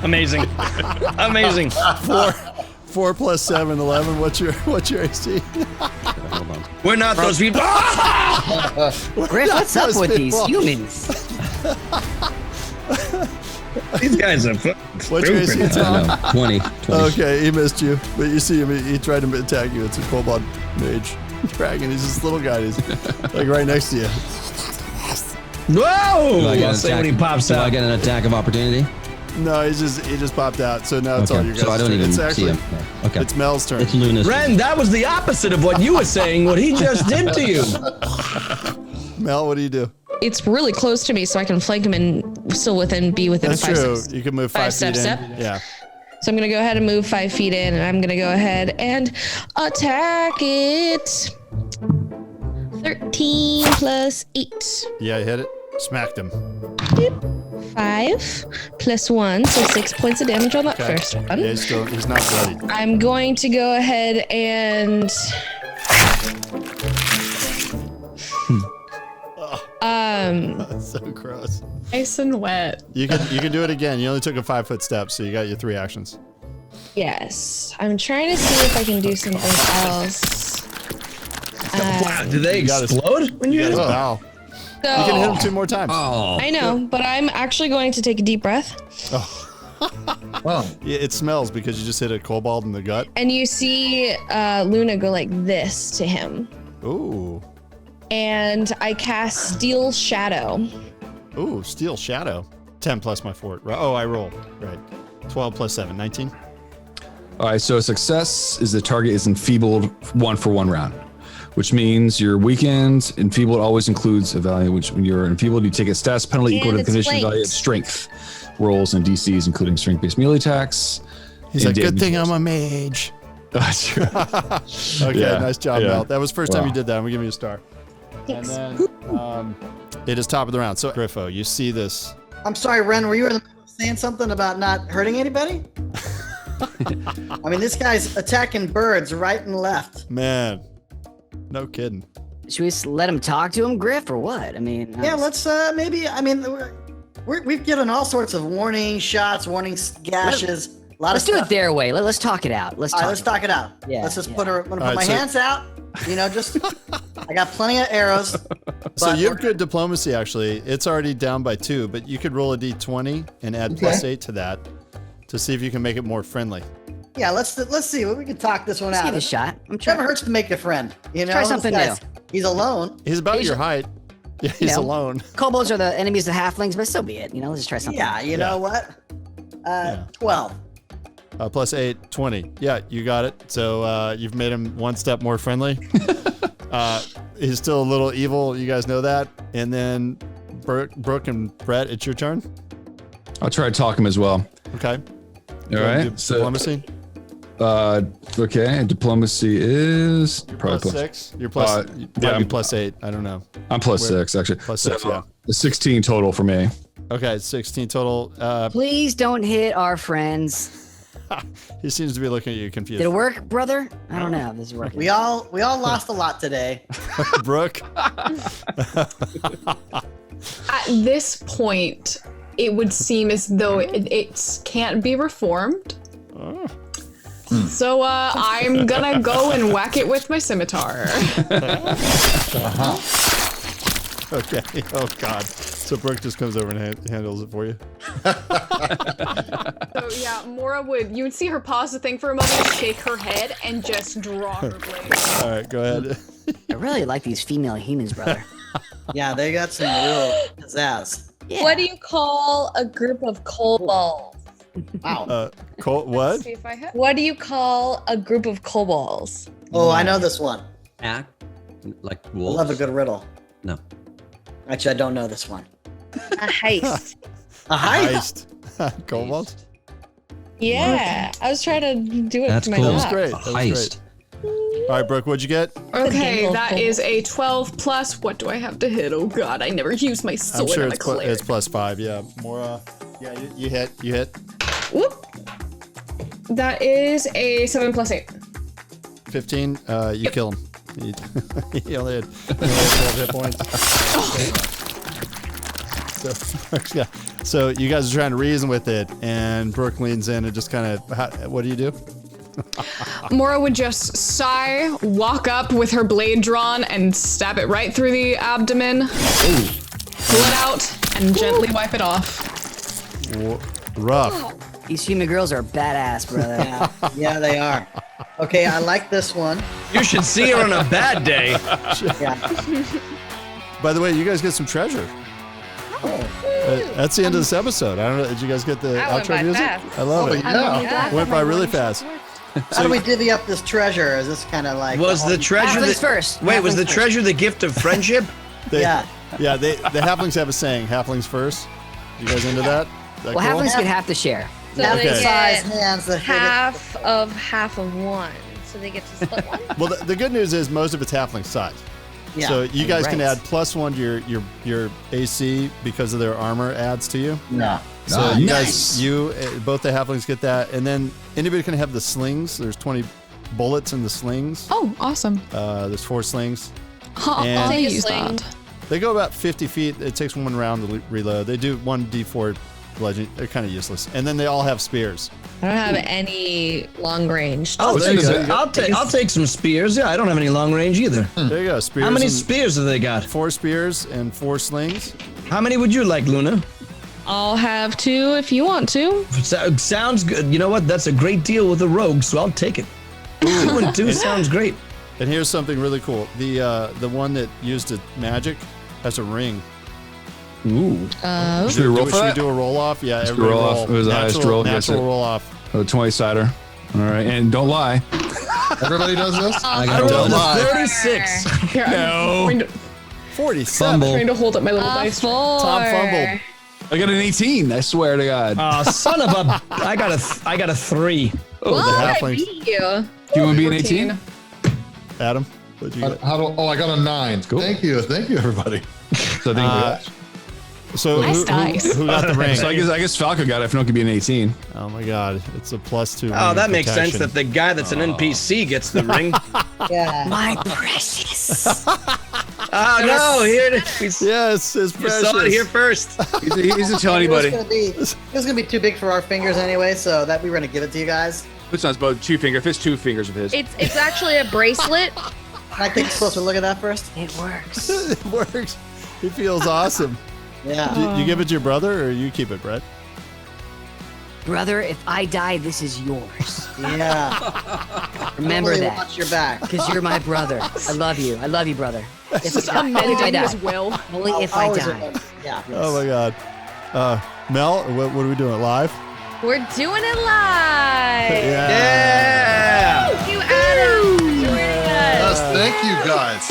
Amazing. Amazing. 4 plus 7, 11. What's your AC? We're not those people. Griff, what's up with these humans? These guys are What's your AC, Tom? 20. Okay, he missed you, but you see him. He tried to attack you. It's a kobold mage dragon. He's this little guy. He's like right next to you. Whoa! I'll say when he pops do out. I get an attack of opportunity? No, he just popped out. So now it's all your guys. So I don't even it's actually, see him. Okay. It's Mel's turn. It's Luna's. Ren, that was the opposite of what you were saying. What he just did to you. Mel, what do you do? It's really close to me, so I can flank him and still be within That's 5 true. steps. You can move 5 feet step. in. Yeah. So I'm gonna go ahead and move 5 feet in, and I'm gonna go ahead and attack it. 13 plus 8. Yeah, you hit it. Smacked him. 5 plus 1, so 6 points of damage on that first one. Yeah, he's not bloody. I'm going to go ahead and That's so gross. Nice and wet. You can do it again. You only took a 5-foot step, so you got your 3 actions. yes, I'm trying to see if I can do something else. Wow, do they explode when you hit his them? bow? So, You can hit him 2 more times. I know, but I'm actually going to take a deep breath. Wow. Yeah, it smells because you just hit a kobold in the gut. And you see Luna go like this to him. Ooh. And I cast Steel Shadow. Ooh, Steel Shadow. 10 plus my fort. Oh, I roll. Right. 12 plus 7. 19. All right, so a success is the target is enfeebled 1 for 1 round, which means your weakened. Enfeebled always includes a value which when you're enfeebled, you take a stats penalty equal to the it's condition flanked. value of strength rolls and DCs, including strength-based melee attacks. He's and like, good damage thing rolls." I'm a mage. That's true. Okay, Yeah, nice job, yeah. Mel. That was the first time Wow. you did that. I'm going to give you a star. Thanks. And then it is top of the round. So, Griffo, you see this. I'm sorry, Ren, were you in the middle of saying something about not hurting anybody? I mean, this guy's attacking birds right and left. Man, no kidding. Should we just let him talk to him, Griff, or what? I mean, Yeah, let's maybe. I mean, we've given all sorts of warning shots, warning gashes. A lot let's of do stuff. it their way. Let's talk it out. Let's All talk. right, let's talk it out. Yeah, let's just yeah. put All my right, so- hands out. You know, just I got plenty of arrows. So but you have good diplomacy, actually. It's already down by 2, but you could roll a d20 and add plus 8 to that to see if you can make it more friendly. Yeah, let's see. We can talk this one Let's out. give it a shot. I'm It trying. never hurts to make a friend. You know, Try This something guy's- new. He's alone. He's about your height. Yeah, he's No. alone. Kobolds are the enemies of halflings, but so be it. You know, let's just try something. Yeah, you know what? 12. Plus 8, 20. Yeah, you got it. So you've made him 1 step more friendly. He's still a little evil. You guys know that. And then Brooke and Brett, it's your turn. I'll try to talk him as well. Okay. All right. So Diplomacy. Okay. Diplomacy is Plus 6. You're plus. You might be I'm plus 8. I don't know. I'm plus Where- 6 actually. Plus So, 6. Yeah. The 16 total for me. Okay. 16 total. Please don't hit our friends. He seems to be looking at you confused. Did it work, brother? I don't know if this is working. We all lost a lot today. Brooke. At this point, it would seem as though it can't be reformed. So I'm gonna go and whack it with my scimitar. Okay. Oh God. So Brooke just comes over and handles it for you. So yeah, you would see her pause the thing for a moment, shake her head, and just draw her blade. All right. Go ahead. I really like these female humans, brother. Yeah, they got some real pizzazz. Yeah. What do you call a group of kobolds? Wow. What? See if I hit. What do you call a group of kobolds? Oh, I know this one. Act like I wolves. love a good riddle. No. Actually, I don't know this one. A heist. A heist? Kobold? Yeah, I was trying to do it That's to my cool. That was knots. great. A That was heist. great. All right, Brooke, what'd you get? Okay, Dangle that is a 12 plus. What do I have to hit? Oh God, I never use my I'm sword sure on a it's cleric. plus 5. Yeah. More. Yeah. You hit. You hit. Whoop. That is a 7 plus 8. 15. You kill him. He only had 12 hit points. So you guys are trying to reason with it, and Brooke leans in and just kind of, what do you do? Mora would just sigh, walk up with her blade drawn, and stab it right through the abdomen. Pull it out, and gently wipe it off. Rough. These human girls are badass, brother. Yeah, they are. Okay, I like this one. You should see her on a bad day. Yeah. By the way, you guys get some treasure. That's the end of this episode. I don't know. Did you guys get the outro music? I love it. Yeah. Went by really fast. How do we divvy up this treasure? Is this kind of like Was the treasure Halflings first. Wait, was the Halflings treasure the gift of friendship? Yeah. Yeah, the halflings have a saying, halflings first. You guys into that? Well, halflings get half the share. So Okay. they Size get hands that hit it. half of one. So they get to split one. Well, the good news is most of it's halfling size. Yeah. So you guys can Right. add +1 to your AC because of their armor adds to you. No. So you guys, both the halflings get that, and then anybody can have the slings. There's 20 bullets in the slings. Oh, awesome. There's 4 slings. I'll And- use that. They go about 50 feet. It takes 1 round to reload. They do 1d4 bludgeoning. They're kind of useless. And then they all have spears. I don't have any long range. Oh, there you go. I'll take some spears. Yeah, I don't have any long range either. There you go. Spears. How many and- spears have they got? 4 spears and 4 slings. How many would you like, Luna? I'll have 2 if you want to. Sounds good. You know what? That's a great deal with a rogue, so I'll take it. 2 and 2 sounds great. And here's something really cool. The one that used a magic has a ring. Ooh. Should we roll for that? Should we do a roll off? Yeah, Let's everybody roll off. It was the highest roll. Gets Natural it. roll off. A 20-sider. All right, and don't lie. Everybody does this? I got Don't lie. 36. Here, No. I'm 47. trying to hold up my little dice. 4. Tom fumbled. I got an 18. I swear to God. Oh, son of a! I got a 3. Oh, the I halflings. beat you. Do you want to be an 18? Adam, what'd you get? I got a 9. Cool. Thank you, everybody. So I think So Nice who dice. got the ring? so I guess Falco got it. If no, it could be an 18. Oh my God, it's a +2. Oh, ring that of makes sense protection. that the guy that's an NPC gets the ring. Yeah. My precious. Oh no! Here it is. Yes, it's You precious. saw it here first. He doesn't tell anybody. It was gonna be too big for our fingers anyway, so that we were gonna give it to you guys. It's not about 2 fingers. If it's 2 fingers of his. It's actually a bracelet. Can I take a closer look at that first? It works. It works. He feels awesome. Yeah. You give it to your brother, or you keep it, Brett? Brother, if I die, this is yours. Yeah. Remember Totally that. watch your back. Because you're my brother. I love you. I love you, brother. Just amending his will. Only if I Always die. remember. Yeah. Oh my God. Mel, what are we doing? Live? We're doing it live. Yeah. Thank you, Adam, for joining Yes, us. thank you guys.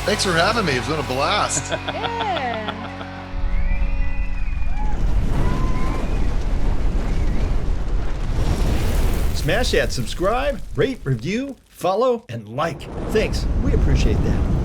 Thanks for having me. It's been a blast. Yeah. Smash that subscribe, rate, review, follow, and like. Thanks. We appreciate that.